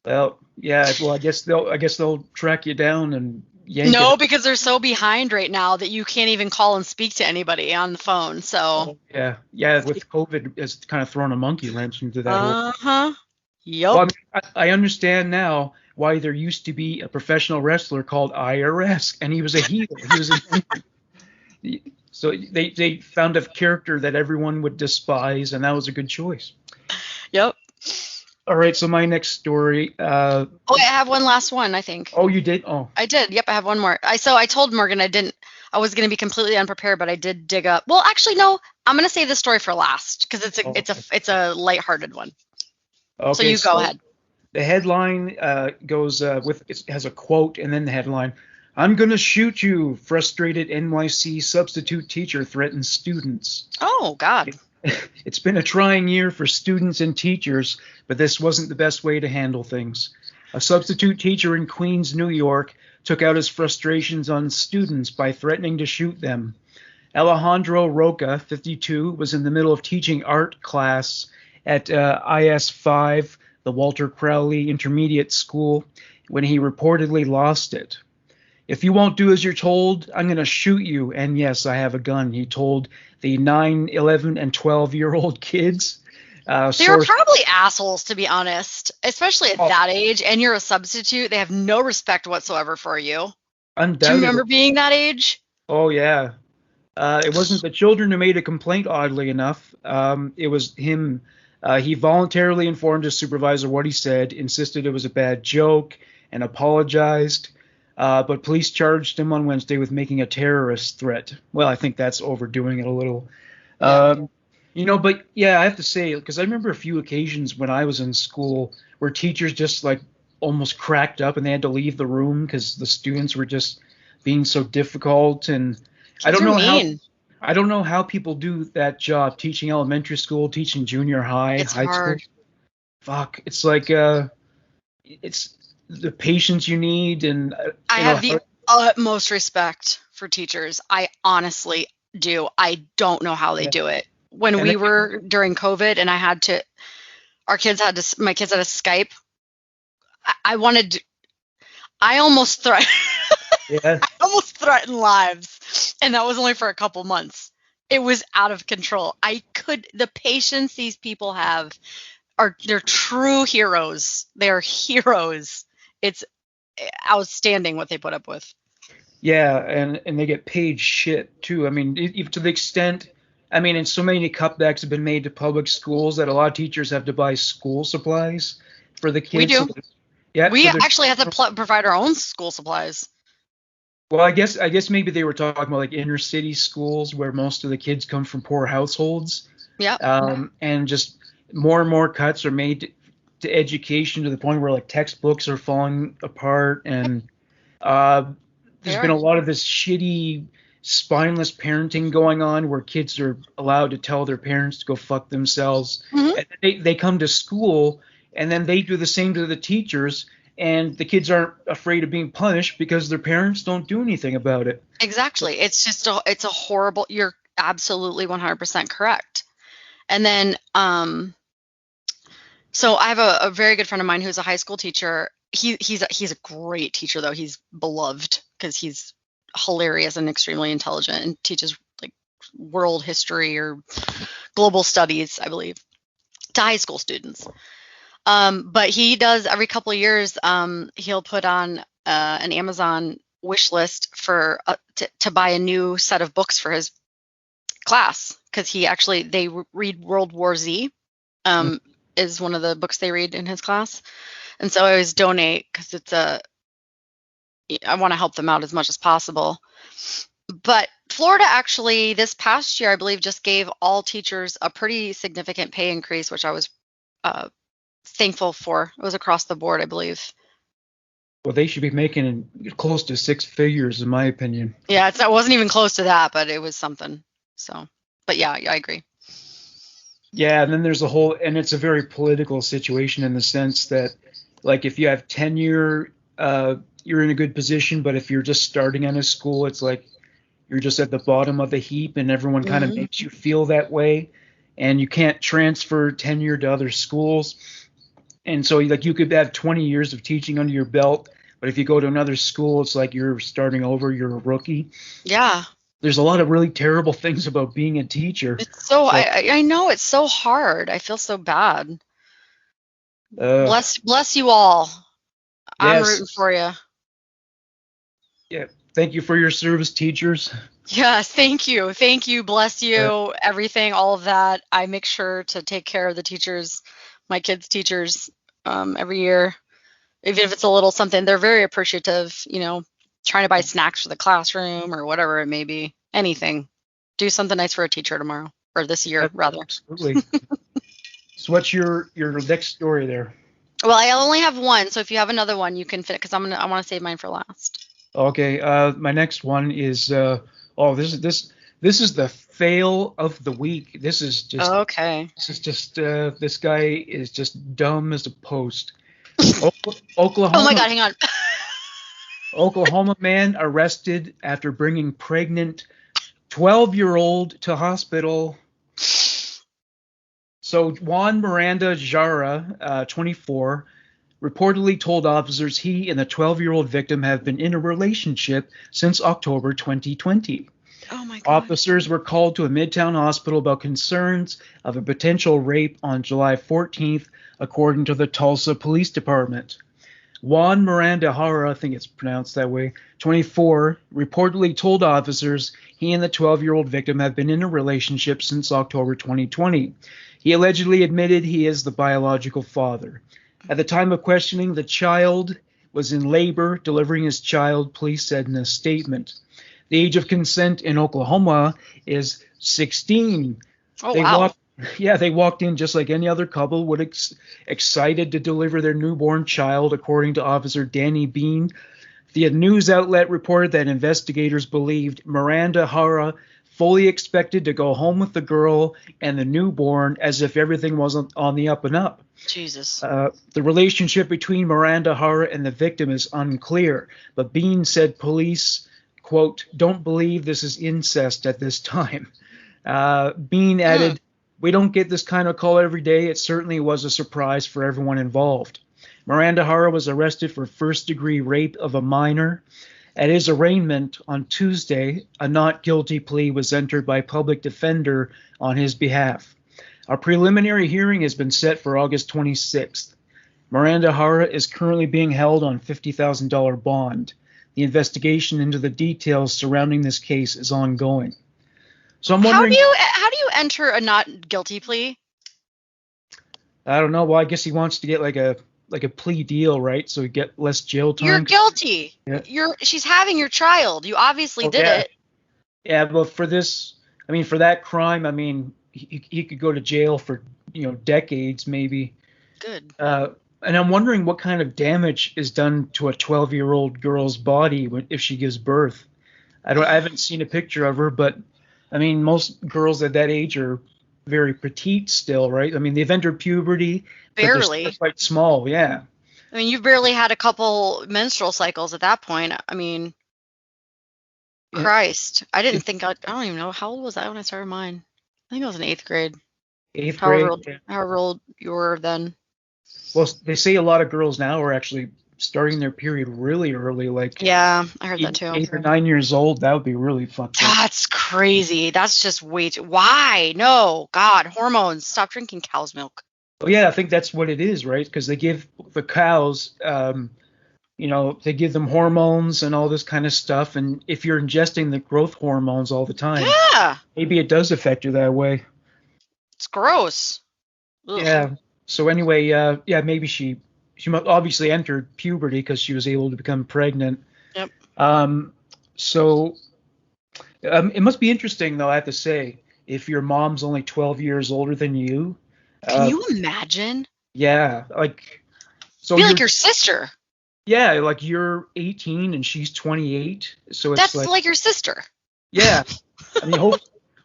Well, yeah. Well, I guess they'll track you down and yank No, it. because they're so behind right now that you can't even call and speak to anybody on the phone. So. Oh, yeah. Yeah. With COVID, it's kind of thrown a monkey wrench into that whole. Uh-huh. Yep. Well, I understand now why there used to be a professional wrestler called IRS, and he was a heel. So they found a character that everyone would despise, and that was a good choice. Yep. All right. So my next story. I have one last one, I think. Oh, you did? Oh. I did. Yep, I have one more. I told Morgan I was going to be completely unprepared, but I did dig up. Well, actually, no. I'm going to save this story for last because it's a lighthearted one. Okay, so you go ahead. The headline goes it has a quote and then the headline. I'm gonna shoot you. Frustrated NYC substitute teacher threatens students. Oh God. It's been a trying year for students and teachers, but this wasn't the best way to handle things. A substitute teacher in Queens, New York, took out his frustrations on students by threatening to shoot them. Alejandro Roca, 52, was in the middle of teaching art class at IS5, the Walter Crowley Intermediate School, when he reportedly lost it. If you won't do as you're told, I'm going to shoot you. And yes, I have a gun, he told the 9, 11, and 12-year-old kids. They were probably assholes, to be honest, especially at that age. And you're a substitute. They have no respect whatsoever for you. Undoubtedly. Do you remember being that age? Oh, yeah. It wasn't the children who made a complaint, oddly enough. It was him. He voluntarily informed his supervisor what he said, insisted it was a bad joke, and apologized. But police charged him on Wednesday with making a terrorist threat. Well, I think that's overdoing it a little. Yeah. But yeah, I have to say, because I remember a few occasions when I was in school where teachers just like almost cracked up and they had to leave the room because the students were just being so difficult. And I don't know how people do that job, teaching elementary school, teaching junior high, it's high hard. school. Fuck, it's like it's the patience you need, and I have the utmost respect for teachers. I honestly do. I don't know how they do it. When we were during COVID and my kids had to Skype, I almost threatened. Yeah. I almost threatened lives, and that was only for a couple months. It was out of control. The patience these people have they're true heroes. They're heroes. It's outstanding what they put up with. Yeah, and they get paid shit too. I mean, even to the extent, and so many cutbacks have been made to public schools that a lot of teachers have to buy school supplies for the kids. We do. Yeah, we actually have to provide our own school supplies. Well, I guess maybe they were talking about like inner city schools where most of the kids come from poor households. Yeah. And just more and more cuts are made to education to the point where like textbooks are falling apart, and there's been a lot of this shitty, spineless parenting going on where kids are allowed to tell their parents to go fuck themselves. Mm-hmm. And they come to school and then they do the same to the teachers, and the kids aren't afraid of being punished because their parents don't do anything about it. Exactly. It's just it's a horrible. You're absolutely 100% correct. And then so I have a very good friend of mine who's a high school teacher. He's a great teacher, though. He's beloved because he's hilarious and extremely intelligent and teaches like world history or global studies, I believe, to high school students. But he does every couple of years. He'll put on an Amazon wish list for to buy a new set of books for his class, because they read World War Z. Is one of the books they read in his class. And so I always donate because I want to help them out as much as possible. But Florida actually this past year, I believe, just gave all teachers a pretty significant pay increase, which I was thankful for. It was across the board, I believe. Well, they should be making close to six figures, in my opinion. Yeah, it wasn't even close to that, but it was something. So, but yeah, I agree. Yeah, and then there's and it's a very political situation in the sense that, like, if you have tenure, you're in a good position, but if you're just starting in a school, it's like you're just at the bottom of the heap, and everyone kind of makes you feel that way, and you can't transfer tenure to other schools. And so, like, you could have 20 years of teaching under your belt, but if you go to another school, it's like you're starting over, you're a rookie. Yeah. There's a lot of really terrible things about being a teacher. It's so I know it's so hard. I feel so bad. Bless you all. Yes. I'm rooting for you. Yeah. Thank you for your service, teachers. Yes, thank you. Thank you. Bless you. Everything, all of that. I make sure to take care of the teachers, my kids' teachers, every year. Even if it's a little something, they're very appreciative, trying to buy snacks for the classroom or whatever it may be. Anything. Do something nice for a teacher tomorrow, or this year, rather. Absolutely. So what's your next story there? Well, I only have one, so if you have another one, you can fit, because I want to save mine for last. Okay. My next one is this is the fail of the week. This is just okay. This is just this guy is just dumb as a post. Oklahoma. Oh my God, hang on. Oklahoma man arrested after bringing pregnant 12-year-old to hospital. So Juan Miranda Jara, 24, reportedly told officers he and the 12-year-old victim have been in a relationship since October 2020. Oh my God. Officers were called to a Midtown hospital about concerns of a potential rape on July 14th, according to the Tulsa Police Department. Juan Miranda Jara, I think it's pronounced that way, 24, reportedly told officers he and the 12-year-old victim have been in a relationship since October 2020. He allegedly admitted he is the biological father. At the time of questioning, the child was in labor, delivering his child, police said in a statement. The age of consent in Oklahoma is 16. Oh, wow. They walked in just like any other couple would, excited to deliver their newborn child, according to Officer Danny Bean. The news outlet reported that investigators believed Miranda Jara fully expected to go home with the girl and the newborn, as if everything wasn't on the up and up. Jesus. The relationship between Miranda Jara and the victim is unclear, but Bean said police, quote, don't believe this is incest at this time. Bean added, we don't get this kind of call every day. It certainly was a surprise for everyone involved. Miranda Jara was arrested for first-degree rape of a minor. At his arraignment on Tuesday, a not guilty plea was entered by public defender on his behalf. A preliminary hearing has been set for August 26th. Miranda Jara is currently being held on $50,000 bond. The investigation into the details surrounding this case is ongoing. So I'm wondering, how do you enter a not guilty plea? I don't know. Well, I guess he wants to get like a plea deal, right? So you get less jail time. You're guilty. Yeah. She's having your child. You obviously did it. Yeah, but for that crime, he could go to jail for decades maybe. Good. And I'm wondering what kind of damage is done to a 12-year-old girl's body if she gives birth. I haven't seen a picture of her, but I mean, most girls at that age are very petite still, right? I mean, they've entered puberty, but they're still Barely. quite small. Yeah. I mean, you barely had a couple menstrual cycles at that point. I mean, Yeah. Christ. I don't even know. How old was I when I started mine? I think I was in 8th grade. Eighth However grade. old, Yeah. however old you were then. Well, they say a lot of girls now are actually starting their period really early, like Yeah, I heard that too. 8 or 9 years old. That would be really fucked up. That's crazy. That's just way too. Why? No, God, hormones. Stop drinking cow's milk. Oh yeah, I think that's what it is, right? Because they give the cows, they give them hormones and all this kind of stuff, and if you're ingesting the growth hormones all the time, Yeah, maybe it does affect you that way. it's gross. Ugh. Yeah. So anyway, yeah, maybe she obviously entered puberty because she was able to become pregnant. Yep. So it must be interesting, though, I have to say, if your mom's only 12 years older than you. Can you imagine? Yeah, like, so Be like your sister. Yeah, like you're 18 and she's 28, so it's That's like your sister. Yeah, I mean,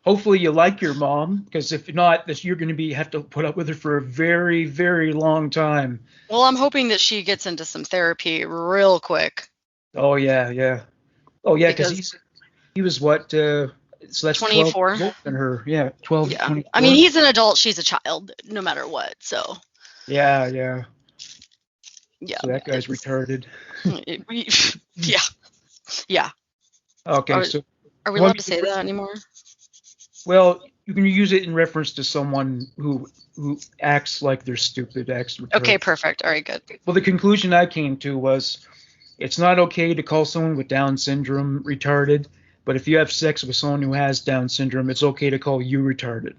hopefully you like your mom, because if not, you're going to have to put up with her for a very, very long time. Well, I'm hoping that she gets into some therapy real quick. Oh yeah. Oh yeah, because he was what? So that's 24. 12 than her. Yeah, 12. Yeah. 24. I mean, he's an adult. She's a child, no matter what. So. Yeah. Yeah. So that guy's retarded. Yeah. Okay, are we allowed to say that anymore? Well, you can use it in reference to someone who acts like they're stupid, acts retarded. Okay, perfect. All right, good. Well, the conclusion I came to was it's not okay to call someone with Down syndrome retarded, but if you have sex with someone who has Down syndrome, it's okay to call you retarded.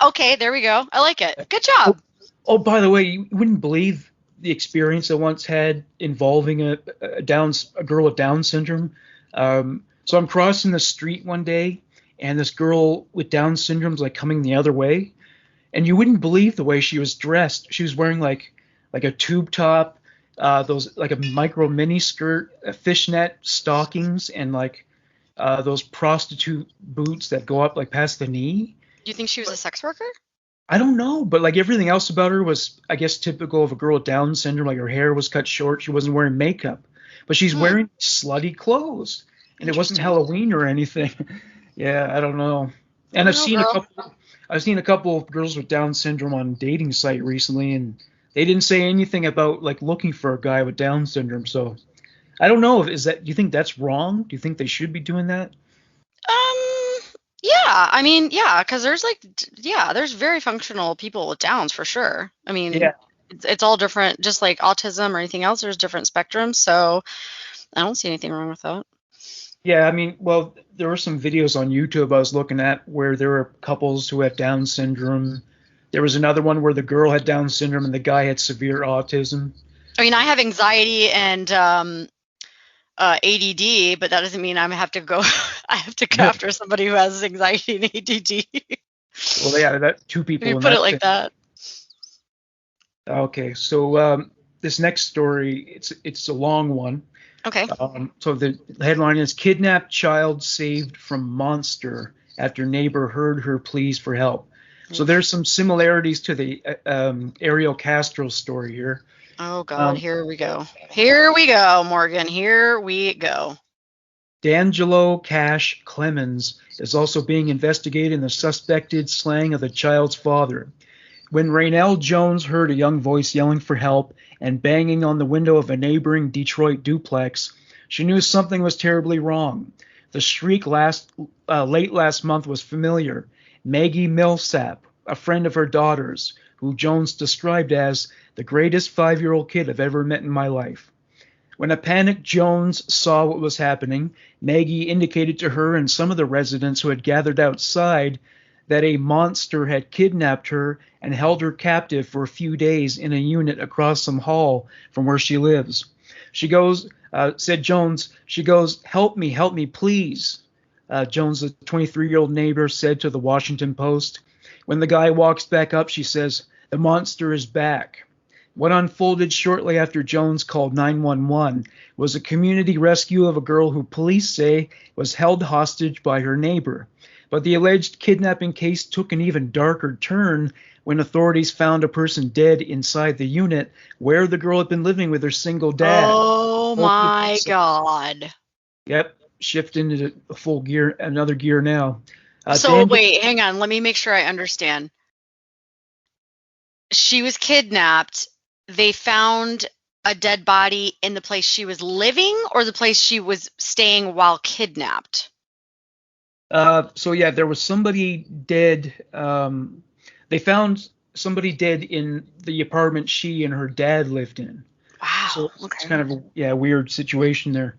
Okay, there we go. I like it. Good job. Oh, by the way, you wouldn't believe the experience I once had involving a girl with Down syndrome. So I'm crossing the street one day, and this girl with Down syndrome's like coming the other way, and you wouldn't believe the way she was dressed. She was wearing like a tube top, those like a micro mini skirt, fishnet stockings, and like those prostitute boots that go up like past the knee. Do you think she was a sex worker? I don't know, but like everything else about her was, I guess, typical of a girl with Down syndrome. Like her hair was cut short, she wasn't wearing makeup, but she's wearing slutty clothes, and it wasn't Halloween or anything. Yeah, I don't know. And I've seen a couple of girls with Down syndrome on a dating site recently, and they didn't say anything about like looking for a guy with Down syndrome. So I don't know. Do you think that's wrong? Do you think they should be doing that? Yeah, I mean, yeah, because there's very functional people with Downs for sure. I mean, Yeah. It's all different, just like autism or anything else. There's different spectrums, so I don't see anything wrong with that. Yeah, I mean, well, there were some videos on YouTube I was looking at where there were couples who had Down syndrome. There was another one where the girl had Down syndrome and the guy had severe autism. I mean, I have anxiety and ADD, but that doesn't mean I have to go after somebody who has anxiety and ADD. Well, yeah, that two people. You put it like that. Okay, so this next story, it's a long one. Okay. So the headline is "Kidnapped Child Saved from Monster After Neighbor Heard Her Pleas for Help." So there's some similarities to the Ariel Castro story here. Oh God, here we go. Here we go, Morgan. Here we go. D'Angelo Cash Clemens is also being investigated in the suspected slaying of the child's father. When Raynell Jones heard a young voice yelling for help and banging on the window of a neighboring Detroit duplex, she knew something was terribly wrong. The shriek late last month was familiar. Maggie Millsap, a friend of her daughter's, who Jones described as the greatest 5-year-old kid I've ever met in my life. When a panicked Jones saw what was happening, Maggie indicated to her and some of the residents who had gathered outside that a monster had kidnapped her and held her captive for a few days in a unit across some hall from where she lives. She goes, said Jones, she goes, help me, please. Jones, the 23-year-old neighbor, said to the Washington Post. When the guy walks back up, she says, The monster is back. What unfolded shortly after Jones called 911 was a community rescue of a girl who police say was held hostage by her neighbor. But the alleged kidnapping case took an even darker turn when authorities found a person dead inside the unit where the girl had been living with her single dad. Oh my God. Yep, shift into a full gear, another gear now. So wait, hang on. Let me make sure I understand. She was kidnapped. They found a dead body in the place she was living or the place she was staying while kidnapped? So yeah, there was somebody dead. They found somebody dead in the apartment she and her dad lived in. Wow. So okay. It's kind of a weird situation there.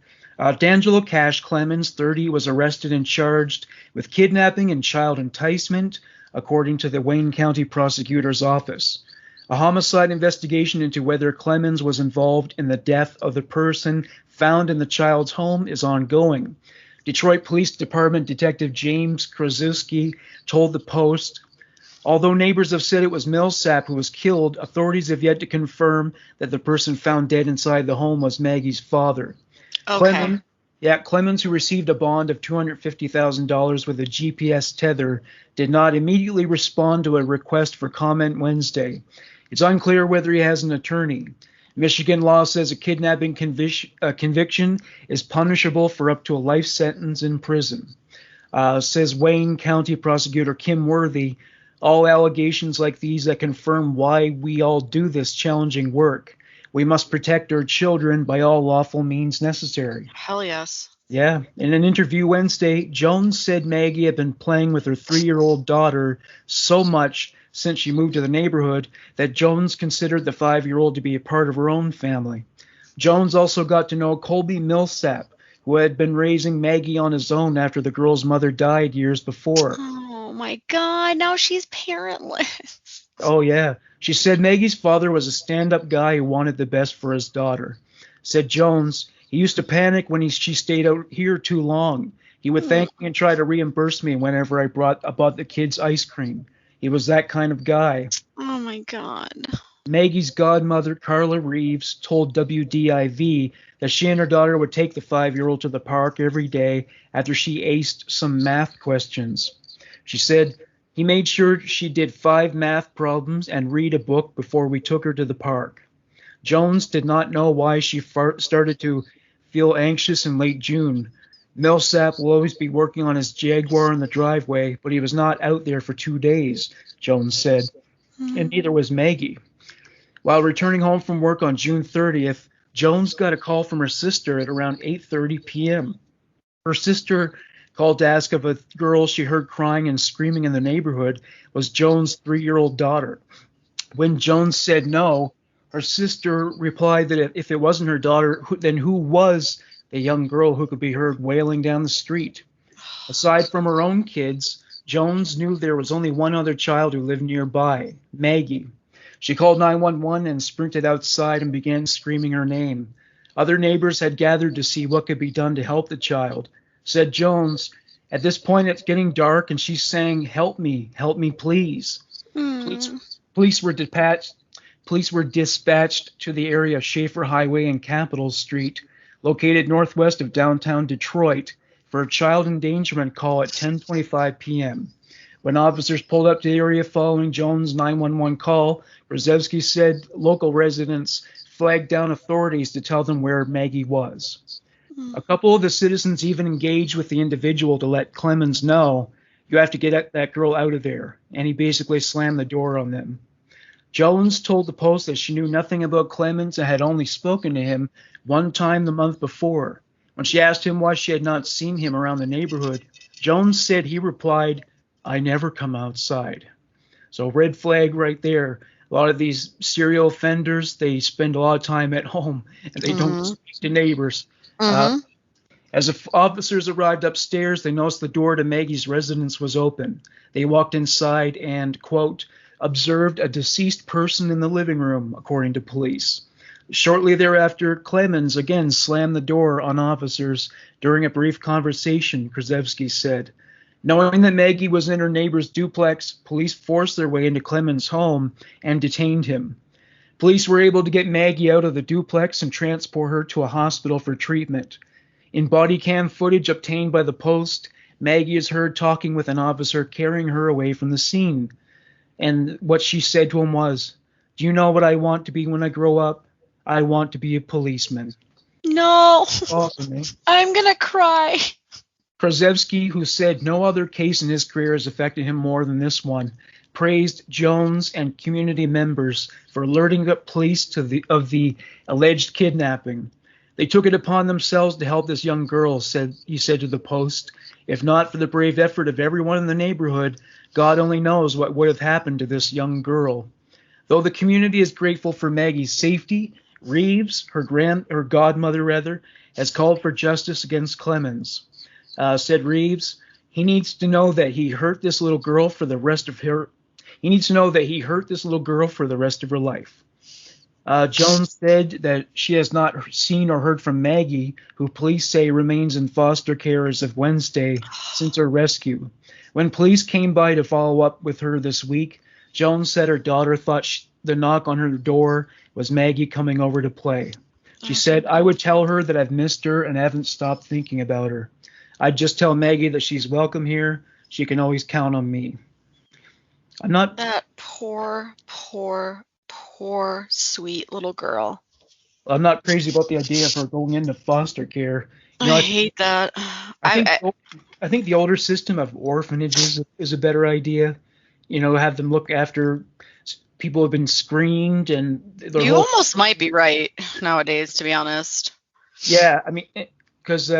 D'Angelo Cash Clemens, 30, was arrested and charged with kidnapping and child enticement, according to the Wayne County Prosecutor's Office. A homicide investigation into whether Clemens was involved in the death of the person found in the child's home is ongoing. Detroit Police Department Detective James Kraszewski told the Post, although neighbors have said it was Millsap who was killed, authorities have yet to confirm that the person found dead inside the home was Maggie's father. Okay. Clemens, who received a bond of $250,000 with a GPS tether, did not immediately respond to a request for comment Wednesday. It's unclear whether he has an attorney. Michigan law says a kidnapping conviction is punishable for up to a life sentence in prison. Says Wayne County Prosecutor Kim Worthy, all allegations like these that confirm why we all do this challenging work. We must protect our children by all lawful means necessary. Hell yes. Yeah. In an interview Wednesday, Jones said Maggie had been playing with her 3-year-old daughter so much since she moved to the neighborhood that Jones considered the 5-year-old to be a part of her own family. Jones also got to know Colby Millsap, who had been raising Maggie on his own after the girl's mother died years before. Oh my God, now she's parentless. Oh, yeah. She said Maggie's father was a stand-up guy who wanted the best for his daughter. Said Jones, he used to panic when she stayed out here too long. He would thank me and try to reimburse me whenever I bought the kids ice cream. He was that kind of guy. Oh my God. Maggie's godmother, Carla Reeves, told WDIV that she and her daughter would take the 5-year-old to the park every day after she aced some math questions. She said, he made sure she did 5 math problems and read a book before we took her to the park. Jones did not know why she started to feel anxious in late June. Millsap will always be working on his Jaguar in the driveway, but he was not out there for 2 days, Jones said, and neither was Maggie. While returning home from work on June 30th, Jones got a call from her sister at around 8:30 p.m. Her sister called to ask if a girl she heard crying and screaming in the neighborhood was Jones' 3-year-old daughter. When Jones said no, her sister replied that if it wasn't her daughter, then who was the young girl who could be heard wailing down the street? Aside from her own kids, Jones knew there was only one other child who lived nearby, Maggie. She called 911 and sprinted outside and began screaming her name. Other neighbors had gathered to see what could be done to help the child. Said Jones, at this point it's getting dark and she's saying, help me, please. Police were dispatched to the area of Schaefer Highway and Capitol Street, located northwest of downtown Detroit, for a child endangerment call at 10:25 p.m. When officers pulled up to the area following Jones' 911 call, Kraszewski said local residents flagged down authorities to tell them where Maggie was. A couple of the citizens even engaged with the individual to let Clemens know, you have to get that girl out of there, and he basically slammed the door on them. Jones told the Post that she knew nothing about Clemens and had only spoken to him one time the month before. When she asked him why she had not seen him around the neighborhood, Jones said he replied, I never come outside. So red flag right there. A lot of these serial offenders, they spend a lot of time at home and they don't speak to neighbors. As the officers arrived upstairs, they noticed the door to Maggie's residence was open. They walked inside and, quote, observed a deceased person in the living room, according to police. Shortly thereafter, Clemens again slammed the door on officers during a brief conversation, Kraszewski said. Knowing that Maggie was in her neighbor's duplex, police forced their way into Clemens' home and detained him. Police were able to get Maggie out of the duplex and transport her to a hospital for treatment. In body cam footage obtained by the Post, Maggie is heard talking with an officer carrying her away from the scene. And what she said to him was, "Do you know what I want to be when I grow up? I want to be a policeman." No. Awesome, eh? I'm going to cry. Kraszewski, who said no other case in his career has affected him more than this one, praised Jones and community members for alerting the police of the alleged kidnapping. They took it upon themselves to help this young girl, he said to the Post. If not for the brave effort of everyone in the neighborhood, God only knows what would have happened to this young girl. Though the community is grateful for Maggie's safety, Reeves, her godmother, has called for justice against Clemens. Said Reeves, he needs to know that he hurt this little girl for the rest of her. He needs to know that he hurt this little girl for the rest of her life. Jones said that she has not seen or heard from Maggie, who police say remains in foster care as of Wednesday since her rescue. When police came by to follow up with her this week, Jones said her daughter thought the knock on her door was Maggie coming over to play. She said, "I would tell her that I've missed her and haven't stopped thinking about her. I'd just tell Maggie that she's welcome here. She can always count on me." I'm not... That poor, sweet little girl. I'm not crazy about the idea of her going into foster care. I hate that. I think the older system of orphanages is a better idea. Have them look after people who have been screened and you almost might be right nowadays, to be honest. Yeah, I mean, because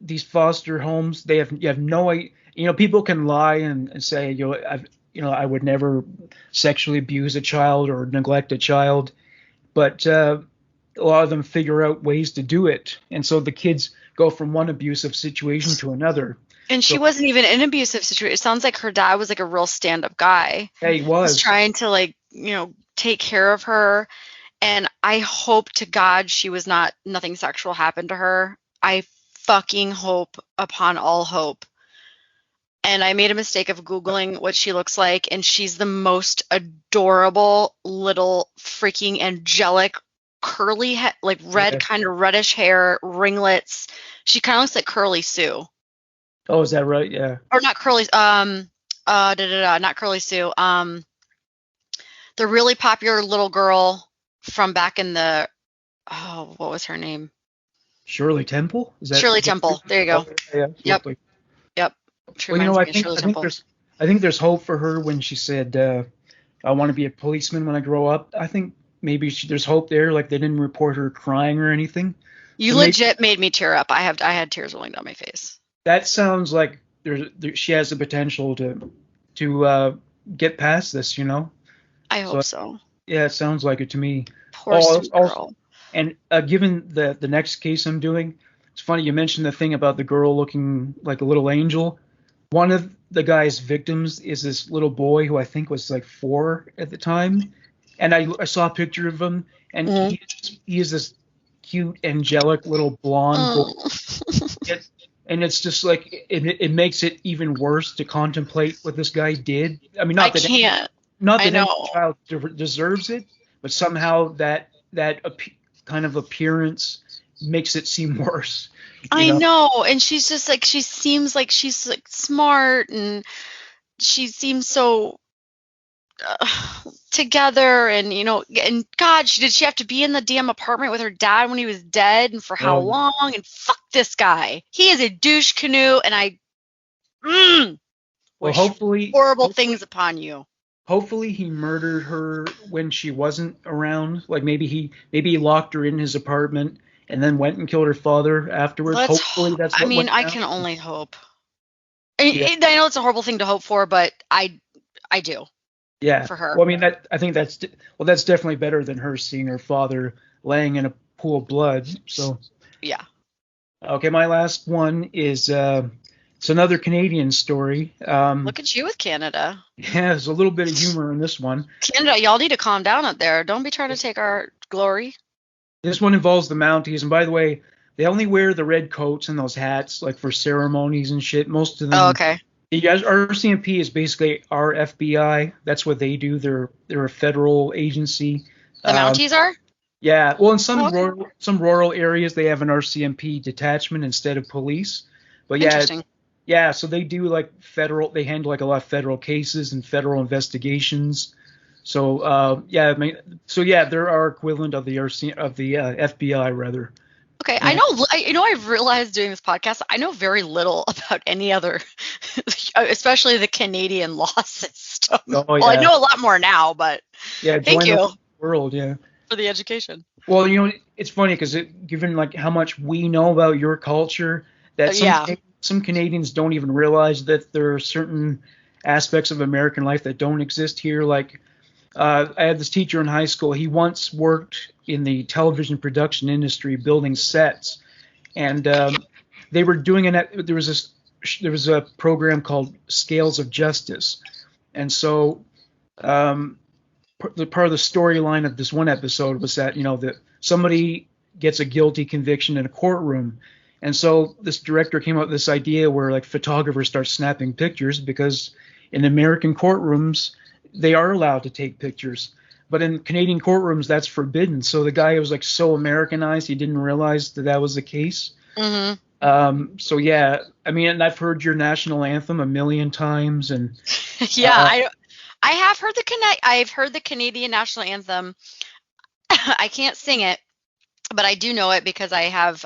these foster homes, you have no idea. People can lie and say, I would never sexually abuse a child or neglect a child, but a lot of them figure out ways to do it, and so the kids go from one abusive situation to another. And she wasn't even in an abusive situation. It sounds like her dad was like a real stand-up guy. Yeah, he was. He's trying to take care of her. And I hope to God nothing sexual happened to her. I fucking hope upon all hope. And I made a mistake of Googling what she looks like. And she's the most adorable little freaking angelic curly, red, kind of reddish hair, ringlets. She kind of looks like Curly Sue. Oh, is that right? Yeah. Or not Curly, not Curly Sue. The really popular little girl from back in the, what was her name? Shirley Temple? Shirley Temple. There you go. Yeah. Yep. Well, I think there's hope for her when she said, "I want to be a policeman when I grow up." I think maybe there's hope there. Like, they didn't report her crying or anything. You legit made me tear up. I had tears rolling down my face. That sounds like she has the potential to get past this, I hope so. Yeah, it sounds like it to me. Poor sweet girl. And given the next case I'm doing, it's funny you mentioned the thing about the girl looking like a little angel. One of the guy's victims is this little boy who I think was like 4 at the time, and I saw a picture of him, and he is this cute, angelic little blonde boy. And it's just like it makes it even worse to contemplate what this guy did. I mean, not that any child deserves it, but somehow that kind of appearance makes it seem worse. I know, and she's just like, she seems like she's like smart, and she seems so together, and and God, did she have to be in the damn apartment with her dad when he was dead, and for how long? And fuck this guy, he is a douche canoe, and I wish horrible things upon you. Hopefully he murdered her when she wasn't around. Like maybe he locked her in his apartment and then went and killed her father afterwards. Hopefully that's what went down. I can only hope. I know it's a horrible thing to hope for, but I do. Yeah. For her. Well, I mean, I think that's definitely better than her seeing her father laying in a pool of blood. So. Yeah. Okay, my last one is it's another Canadian story. Look at you with Canada. Yeah, there's a little bit of humor in this one. Canada, y'all need to calm down up there. Don't be trying to take our glory. This one involves the Mounties, and by the way, they only wear the red coats and those hats like for ceremonies and shit. Most of them. Oh, okay. Yeah, RCMP is basically our FBI. That's what they do. They're a federal agency. The Um, Mounties are? yeah, well, in Oh, okay. some rural areas they have an RCMP detachment instead of police. But yeah, Interesting. yeah, so they do like federal. They handle like a lot of federal cases and federal investigations. So yeah, I mean, so yeah, they're our equivalent of the RC of the FBI rather. Okay, I And know. I've realized doing this podcast, I know very little about any other, especially the Canadian law system. oh Well, I yeah, know a lot more now, but yeah, thank join the you world. Yeah. for the education. Well, it's funny because given like how much we know about your culture, that Yeah. some Canadians don't even realize that there are certain aspects of American life that don't exist here. Like I had this teacher in high school. He once worked in the television production industry, building sets, and they were doing there was a program called Scales of Justice, and so um, part of the storyline of this one episode was that that somebody gets a guilty conviction in a courtroom, and so this director came up with this idea where like photographers start snapping pictures because in American courtrooms they are allowed to take pictures, but in Canadian courtrooms that's forbidden. So the guy was like so Americanized he didn't realize that that was the case. Hmm. So yeah, I mean, and I've heard your national anthem a million times, and Yeah, uh, I have heard I've heard the Canadian national anthem. I can't sing it, but I do know it because I have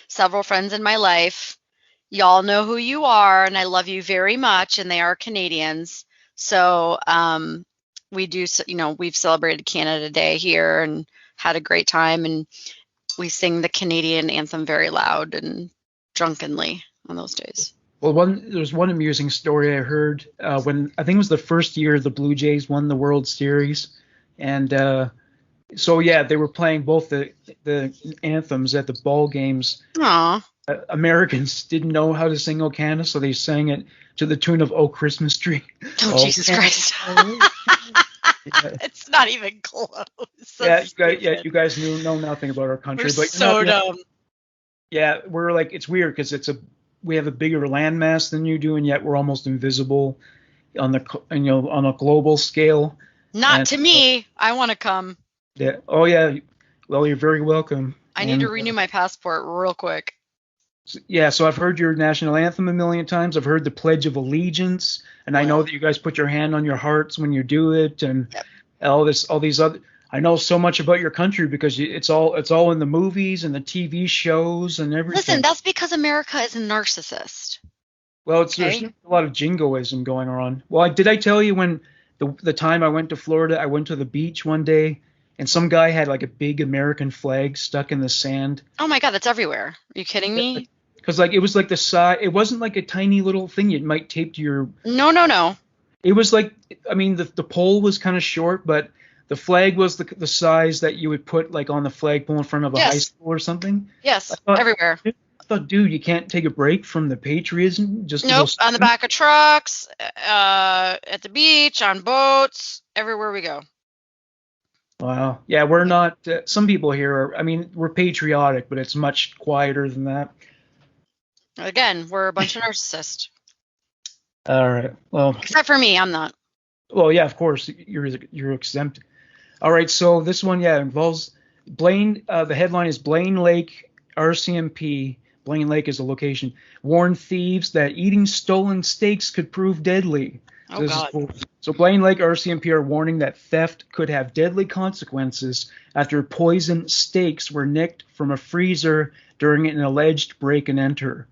several friends in my life. Y'all know who you are, and I love you very much, and they are Canadians. So we do, we've celebrated Canada Day here and had a great time, and we sing the Canadian anthem very loud and drunkenly on those days. well, there's one amusing story I heard when I think it was the first year the Blue Jays won the World Series, and so yeah, they were playing both the anthems at the ball games. Aw. Americans didn't know how to sing "O Canada," so they sang it to the tune of "Oh Christmas Tree." Oh, Oh, Jesus Canada. Christ. Yeah, It's not even close. yeah, That's stupid. you guys know nothing about our We're country, but so dumb. yeah, we're like it's weird because we have a bigger landmass than you do, and yet we're almost invisible on on a global scale. Not And to me. I want to come. yeah, oh yeah, well you're very welcome. I need to And renew my passport real quick. yeah, so I've heard your national anthem a million times. I've heard the Pledge of Allegiance, and I know Well, that you guys put your hand on your hearts when you do it, and yep. all these other. I know so much about your country because it's all in the movies and the TV shows and Listen, everything. that's because America is a narcissist. Well, there's Okay. a lot of jingoism going on. Well, did I tell you when the time I went to Florida, I went to the beach one day, and some guy had like a big American flag stuck in the sand. Oh my God, that's everywhere. Are you kidding me? Because like it was like the size, it wasn't like a tiny little thing you might tape to your. No, no, no. It was like, I mean, the pole was kind of short, but the flag was the size that you would put like on the flagpole in front of a high Yes. school or something. I Yes. thought, Everywhere. dude, you can't take a break from the patriotism just to go Nope. On the swim? back of trucks, at the beach, on boats, everywhere we go. Wow. Yeah, we're not. Some people here are. I mean, we're patriotic, but it's much quieter than that. Again, we're a bunch of narcissists. All right. Except for me, I'm not. Well, yeah. Of course, you're exempt. All right. So this one, yeah, involves Blaine. The headline is Blaine Lake RCMP. Blaine Lake is a location. Warn thieves that eating stolen steaks could prove deadly. Oh So this is God. cool. So Blaine Lake RCMP are warning that theft could have deadly consequences after poisoned steaks were nicked from a freezer during an alleged break and enter.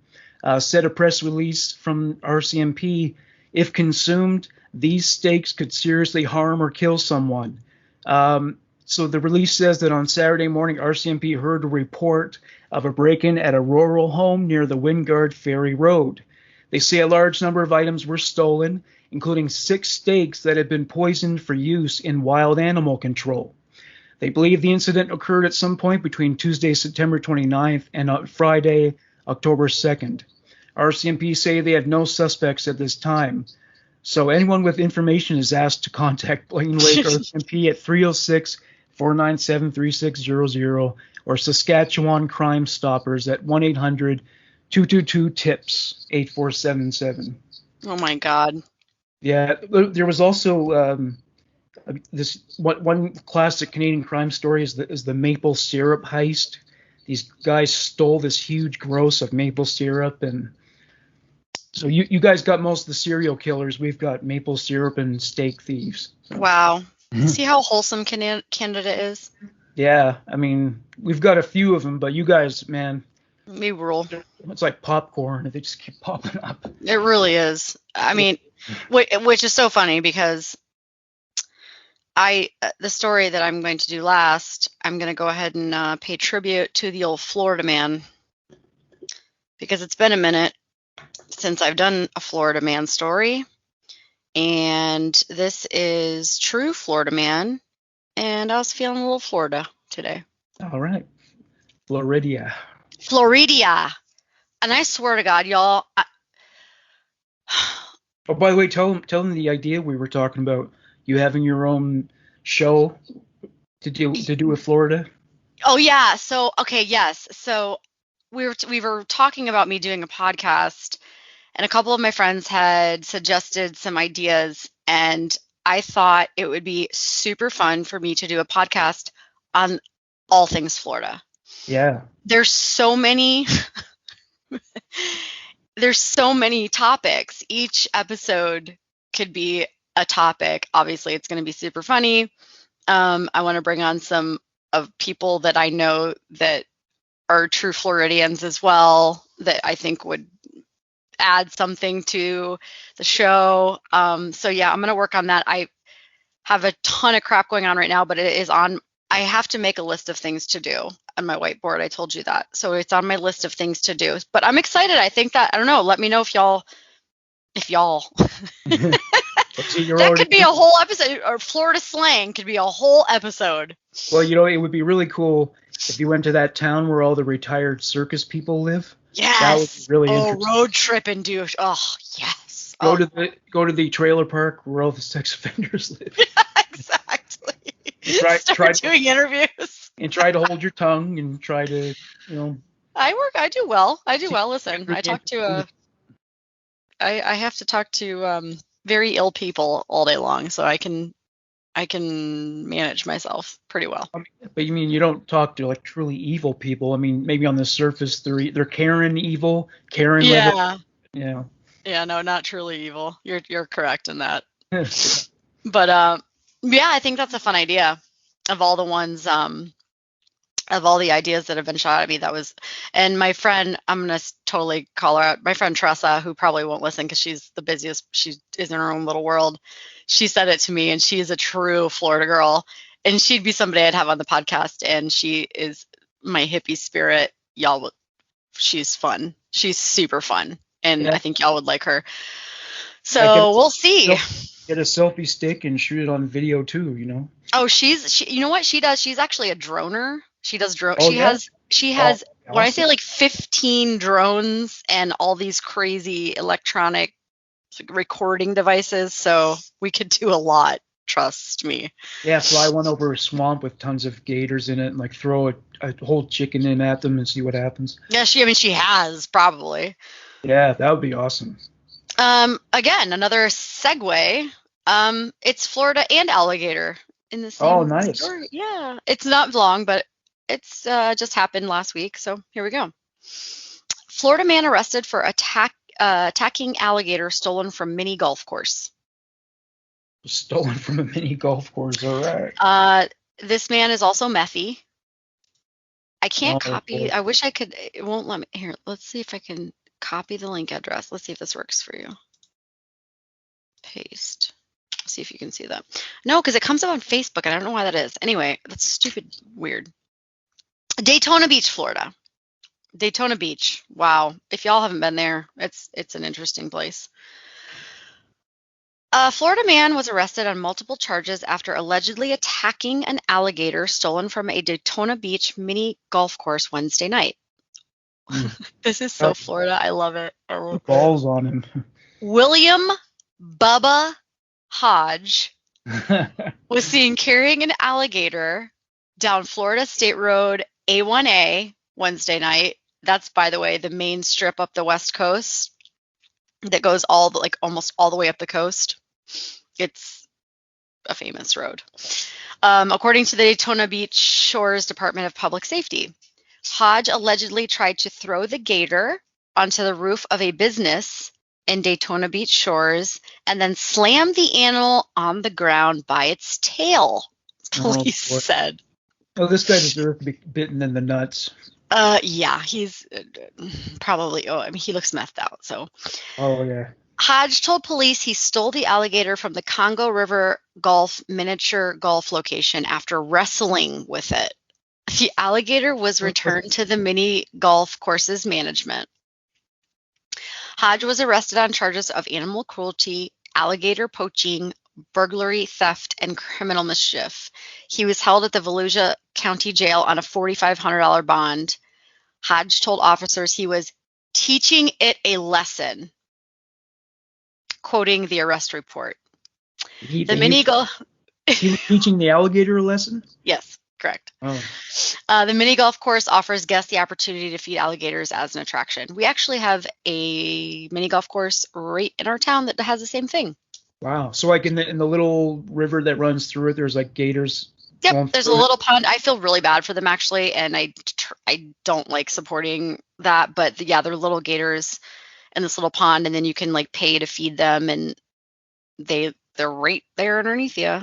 Said a press release from RCMP, if consumed, these steaks could seriously harm or kill someone. So the release says that on Saturday morning, RCMP heard a report of a break-in at a rural home near the Wingard Ferry Road. They say a large number of items were stolen, including 6 steaks that had been poisoned for use in wild animal control. They believe the incident occurred at some point between Tuesday, September 29th and Friday, October 2nd. RCMP say they have no suspects at this time. So anyone with information is asked to contact Blaine Lake RCMP at 306-497-3600 or Saskatchewan Crime Stoppers at 1-800-222-TIPS 8477. Oh my God. Yeah, there was also this one classic Canadian crime story is the maple syrup heist. These guys stole this huge gross of maple syrup, and so you guys got most of the serial killers. We've got maple syrup and steak thieves. So. Wow. See how wholesome Canada is? Yeah, I mean, we've got a few of them, but you guys, man, We rule. it's like popcorn. They just keep popping up. It really is. I mean, which is so funny because the story that I'm going to do last, I'm going to go ahead and pay tribute to the old Florida man, because it's been a minute since I've done a Florida man story, and this is true Florida man, and I was feeling a little Florida today. All right, Floridia. And I swear to God, y'all. Oh, by the way, tell them the idea we were talking about. You having your own show to do with Florida. Oh yeah. So okay, yes. So we were talking about me doing a podcast, and a couple of my friends had suggested some ideas, and I thought it would be super fun for me to do a podcast on all things Florida. Yeah. There's so many topics. Each episode could be a topic. Obviously, it's going to be super funny. I want to bring on some of people that I know that are true Floridians as well, that I think would add something to the show. So yeah, I'm going to work on that. I have a ton of crap going on right now, but it is on. I have to make a list of things to do on my whiteboard. I told you that. So it's on my list of things to do. But I'm excited. I think that, I don't know, let me know if y'all that could be a whole episode, or Florida slang could be a whole episode. Well, it would be really cool if you went to that town where all the retired circus people live. Yes. That would be really interesting. Road trip and do. Oh, yes. Go to the trailer park where all the sex offenders live. Yeah, exactly. Start doing interviews. And try to hold your tongue and try to, I do well. Listen, I talk to I have to talk to very ill people all day long, so I can manage myself pretty well. But you mean you don't talk to like truly evil people? I mean, maybe on the surface they're Karen evil, Karen. Yeah. Level. Yeah. Yeah, no, not truly evil. You're correct in that. But yeah, I think that's a fun idea. Of all the ones, of all the ideas that have been shot at me, and my friend, I'm gonna totally call her out. My friend Tressa, who probably won't listen because she's the busiest. She is in her own little world. She said it to me, and she is a true Florida girl, and she'd be somebody I'd have on the podcast. And she is my hippie spirit, y'all. She's fun. She's super fun, and yeah. I think y'all would like her. So we'll see. Get a selfie stick and shoot it on video too. Oh, she you know what she does? She's actually a droner. She does drone. Oh, she has awesome. When I say like 15 drones and all these crazy electronic recording devices, so we could do a lot. Trust me. Yeah, fly one over a swamp with tons of gators in it and like throw a whole chicken in at them and see what happens. Yeah, she has probably. Yeah, that would be awesome. Again, another segue. It's Florida and alligator in the same nice. story. Yeah, it's not long, but it's just happened last week. So here we go. Florida man arrested for attacking alligator stolen from mini golf course. Stolen from a mini golf course. All right. This man is also methy. I can't copy. I wish I could. It won't let me. Here, let's see if I can copy the link address. Let's see if this works for you. Paste. See if you can see that. No, because it comes up on Facebook, and I don't know why that is. Anyway, that's stupid weird. Daytona Beach, Florida. Daytona Beach. Wow. If y'all haven't been there, it's an interesting place. A Florida man was arrested on multiple charges after allegedly attacking an alligator stolen from a Daytona Beach mini golf course Wednesday night. This is so Florida. I love it. Balls on him. William Bubba Hodge was seen carrying an alligator down Florida State Road A1A Wednesday night. That's, by the way, the main strip up the West Coast. that goes almost all the way up the coast. It's a famous road. According to the Daytona Beach Shores Department of Public Safety, Hodge allegedly tried to throw the gator onto the roof of a business in Daytona Beach Shores and then slammed the animal on the ground by its tail, police said. Oh, this guy deserves to be bitten in the nuts. Yeah, he's probably, he looks methed out, so. Oh, yeah. Hodge told police he stole the alligator from the Congo River Golf miniature golf location after wrestling with it. The alligator was returned to the mini golf course's management. Hodge was arrested on charges of animal cruelty, alligator poaching, burglary, theft, and criminal mischief. He was held at the Volusia County Jail on a $4,500 bond. Hodge told officers he was teaching it a lesson, quoting the arrest report. He was teaching the alligator a lesson? Yes, correct. Oh. The mini golf course offers guests the opportunity to feed alligators as an attraction. We actually have a mini golf course right in our town that has the same thing. Wow. So like in the little river that runs through it, there's like gators. Yep, there's a little pond. I feel really bad for them actually, and I don't like supporting that. But yeah, they're little gators in this little pond, and then you can like pay to feed them, and they're right there underneath you.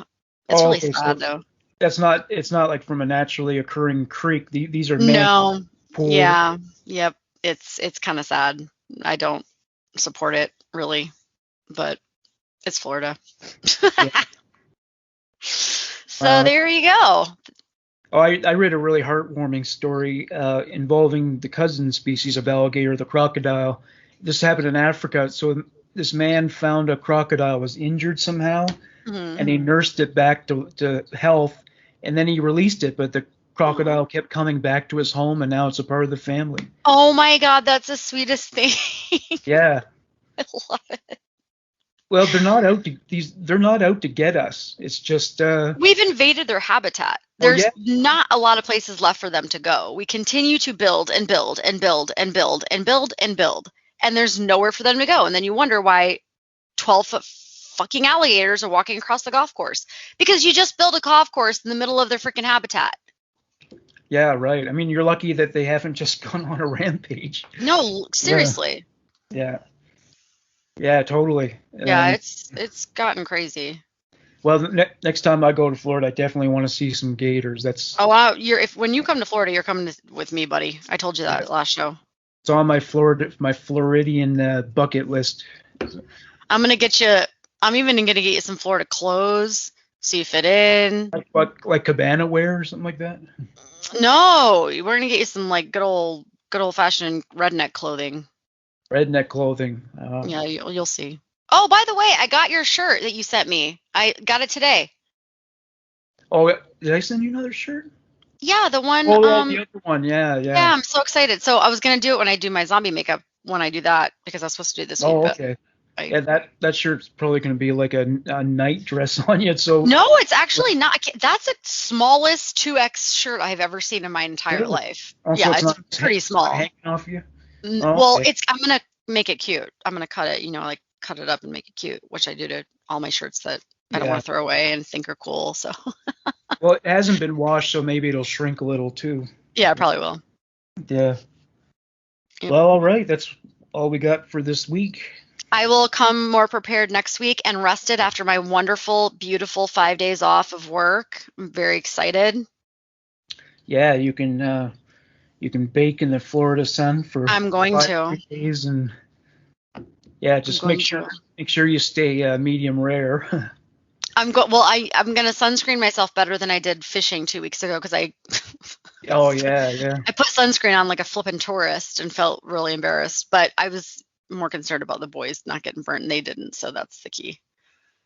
It's really sad though. It's not like from a naturally occurring creek. These are no pools. Yeah, yep. It's kind of sad. I don't support it really, but it's Florida. Yeah. So there you go. Oh, I read a really heartwarming story involving the cousin species of alligator, the crocodile. This happened in Africa. So this man found a crocodile was injured somehow, and he nursed it back to health, and then he released it, but the crocodile kept coming back to his home, and now it's a part of the family. Oh my God, that's the sweetest thing. Yeah. I love it. Well, they're not out to get us. It's just we've invaded their habitat. There's not a lot of places left for them to go. We continue to build and build and build and build and build and build, and there's nowhere for them to go. And then you wonder why 12-foot fucking alligators are walking across the golf course, because you just built a golf course in the middle of their freaking habitat. Yeah, right. I mean, you're lucky that they haven't just gone on a rampage. No, seriously. Yeah. Yeah, totally. Yeah, it's gotten crazy. Well, next time I go to Florida, I definitely want to see some gators. That's when you come to Florida, you're coming with me, buddy. I told you that last show. It's on my Floridian bucket list. I'm even gonna get you some Florida clothes so you fit in. Like cabana wear or something like that? No, we're gonna get you some like good old fashioned redneck clothing. Redneck clothing. Yeah, you'll see. Oh, by the way, I got your shirt that you sent me. I got it today. Oh, did I send you another shirt? Yeah, the one. Oh, the other one. Yeah. Yeah, I'm so excited. So I was gonna do it when I do my zombie makeup. When I do that, because I was supposed to do it this week. Oh, okay. Yeah, that shirt's probably gonna be like a night dress on you. So no, it's actually not. That's the smallest 2X shirt I've ever seen in my entire life. Oh, yeah, so it's pretty small. Hanging off you. Well, okay. I'm gonna make it cute. I'm gonna cut it, like cut it up and make it cute, which I do to all my shirts that I don't want to throw away and think are cool. So. Well, it hasn't been washed, so maybe it'll shrink a little too. Yeah, it probably will. Yeah. Well, all right. That's all we got for this week. I will come more prepared next week and rested after my wonderful, beautiful 5 days off of work. I'm very excited. Yeah, you can bake in the Florida sun for I'm going 5 days, and just make sure you stay medium rare. I'm gonna sunscreen myself better than I did fishing 2 weeks ago, because I Oh yeah. I put sunscreen on like a flippin' tourist and felt really embarrassed, but I was more concerned about the boys not getting burnt, and they didn't, so that's the key.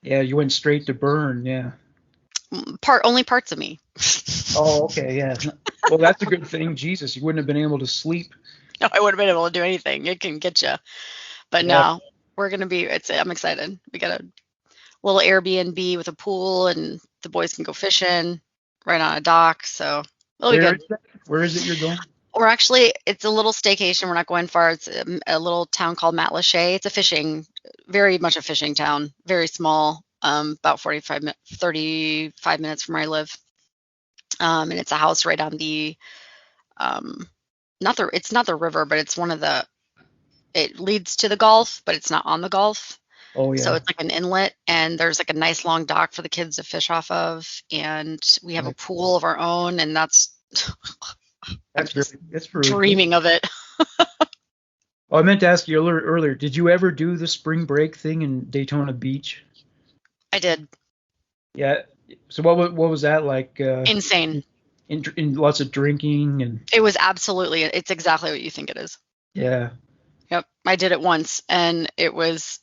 Yeah, you went straight to burn. Yeah. Only parts of me. Oh, okay, yeah. Well, that's a good thing. Jesus, you wouldn't have been able to sleep. No, I wouldn't have been able to do anything. It can get you. But no, we're going to be, I'm excited. We got a little Airbnb with a pool, and the boys can go fishing right on a dock. So it'll be good. Where is it you're going? it's a little staycation. We're not going far. It's a little town called Matlacha. It's very much a fishing town, very small, about 35 minutes from where I live. And it's a house right on the, it's not the river, but it's it leads to the Gulf, but it's not on the Gulf. Oh So yeah. it's like an inlet, and there's like a nice long dock for the kids to fish off of. And we have a pool of our own, and that's That's very dreaming of it. Oh, I meant to ask you earlier. Did you ever do the spring break thing in Daytona Beach? I did. Yeah. So what was that like? Insane. In lots of drinking and. It was it's exactly what you think it is. Yeah. Yep. I did it once, and it was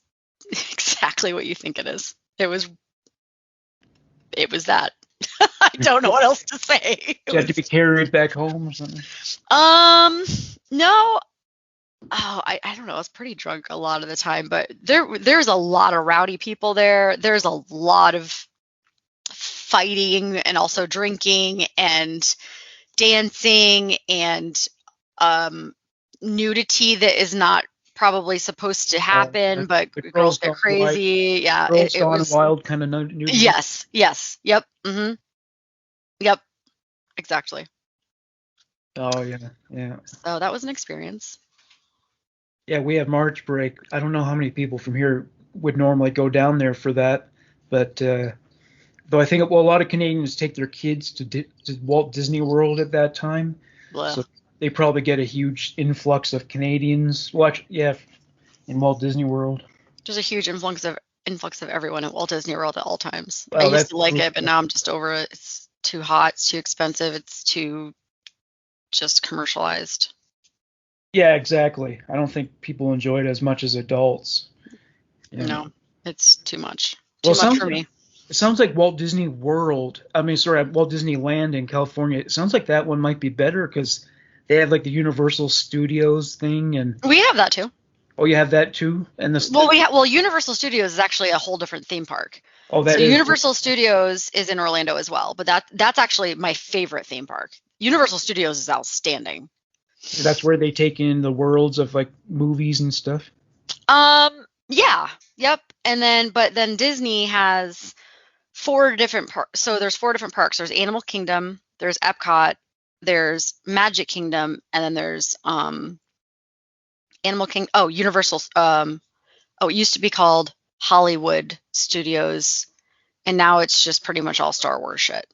exactly what you think it is. It was that. I don't know what else to say. You had to be carried back home or something? No. Oh, I don't know. I was pretty drunk a lot of the time, but there's a lot of rowdy people there. There's a lot of fighting and also drinking and dancing and nudity that is not probably supposed to happen, but girls get crazy. Yeah, it was wild kind of nudity. Yes. Yep. Yep. Exactly. Oh yeah. So that was an experience. Yeah, we have March break. I don't know how many people from here would normally go down there for that, but though I think a lot of Canadians take their kids to Walt Disney World at that time, so they probably get a huge influx of Canadians. In Walt Disney World. There's a huge influx of everyone at Walt Disney World at all times. Well, I used to like it, but now I'm just over it. It's too hot. It's too expensive. It's too just commercialized. Yeah, exactly. I don't think people enjoy it as much as adults. Yeah. No, it's too much. Too much for me. It sounds like Walt Disneyland in California. It sounds like that one might be better because they have like the Universal Studios thing, and we have that too. Oh, you have that too, and Universal Studios is actually a whole different theme park. Oh, so Universal Studios is in Orlando as well, but that's actually my favorite theme park. Universal Studios is outstanding. That's where they take in the worlds of like movies and stuff. Yeah. Yep. And then Disney has 4 different parks. So there's 4 different parks. There's Animal Kingdom, there's Epcot, there's Magic Kingdom, and then there's Universal. It used to be called Hollywood Studios, and now it's just pretty much all Star Wars shit.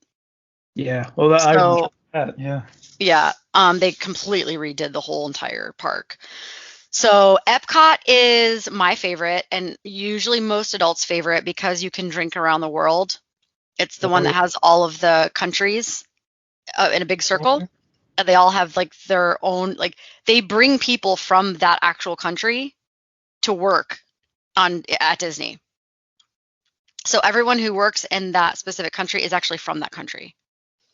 Yeah. Well, yeah. Yeah. They completely redid the whole entire park. So Epcot is my favorite, and usually most adults' favorite because you can drink around the world. It's the one that has all of the countries in a big circle. And they all have like their own, like they bring people from that actual country to work at Disney. So everyone who works in that specific country is actually from that country.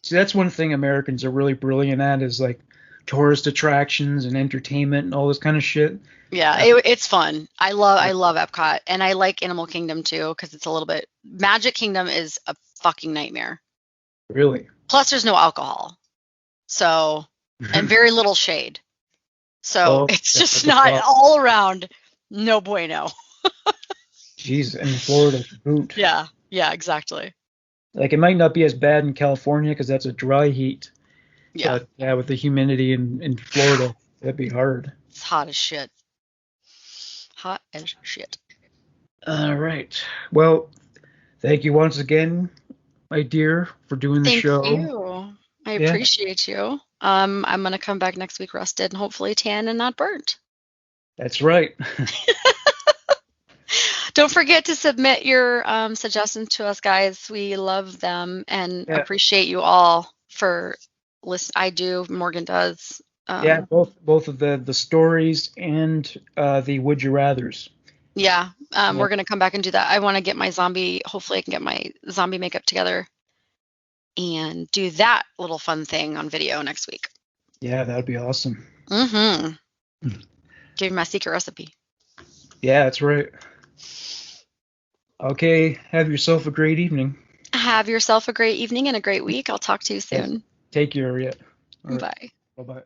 See, that's one thing Americans are really brilliant at is like tourist attractions and entertainment and all this kind of shit. Yeah, it's fun. I love Epcot, and I like Animal Kingdom too because it's a little bit. Magic Kingdom is a fucking nightmare. Really? Plus, there's no alcohol, so and very little shade. So it's just not all around. No bueno. Jeez, and Florida to boot. Yeah, exactly. Like it might not be as bad in California because that's a dry heat. Yeah. But yeah, with the humidity in Florida, that'd be hard. It's hot as shit. Hot as shit. All right. Well, thank you once again, my dear, for doing the show. Thank you. I appreciate you. I'm gonna come back next week rested and hopefully tan and not burnt. That's right. Don't forget to submit your suggestions to us, guys. We love them and appreciate you all for listening. I do. Morgan does. Both of the stories and the would you rathers. Yeah, we're gonna come back and do that. I want to get my zombie. Hopefully, I can get my zombie makeup together and do that little fun thing on video next week. Yeah, that'd be awesome. Mm-hmm. Give you my secret recipe. Yeah, that's right. Okay, have yourself a great evening. Have yourself a great evening and a great week. I'll talk to you soon. Take care, yeah. Right. Bye. Bye-bye.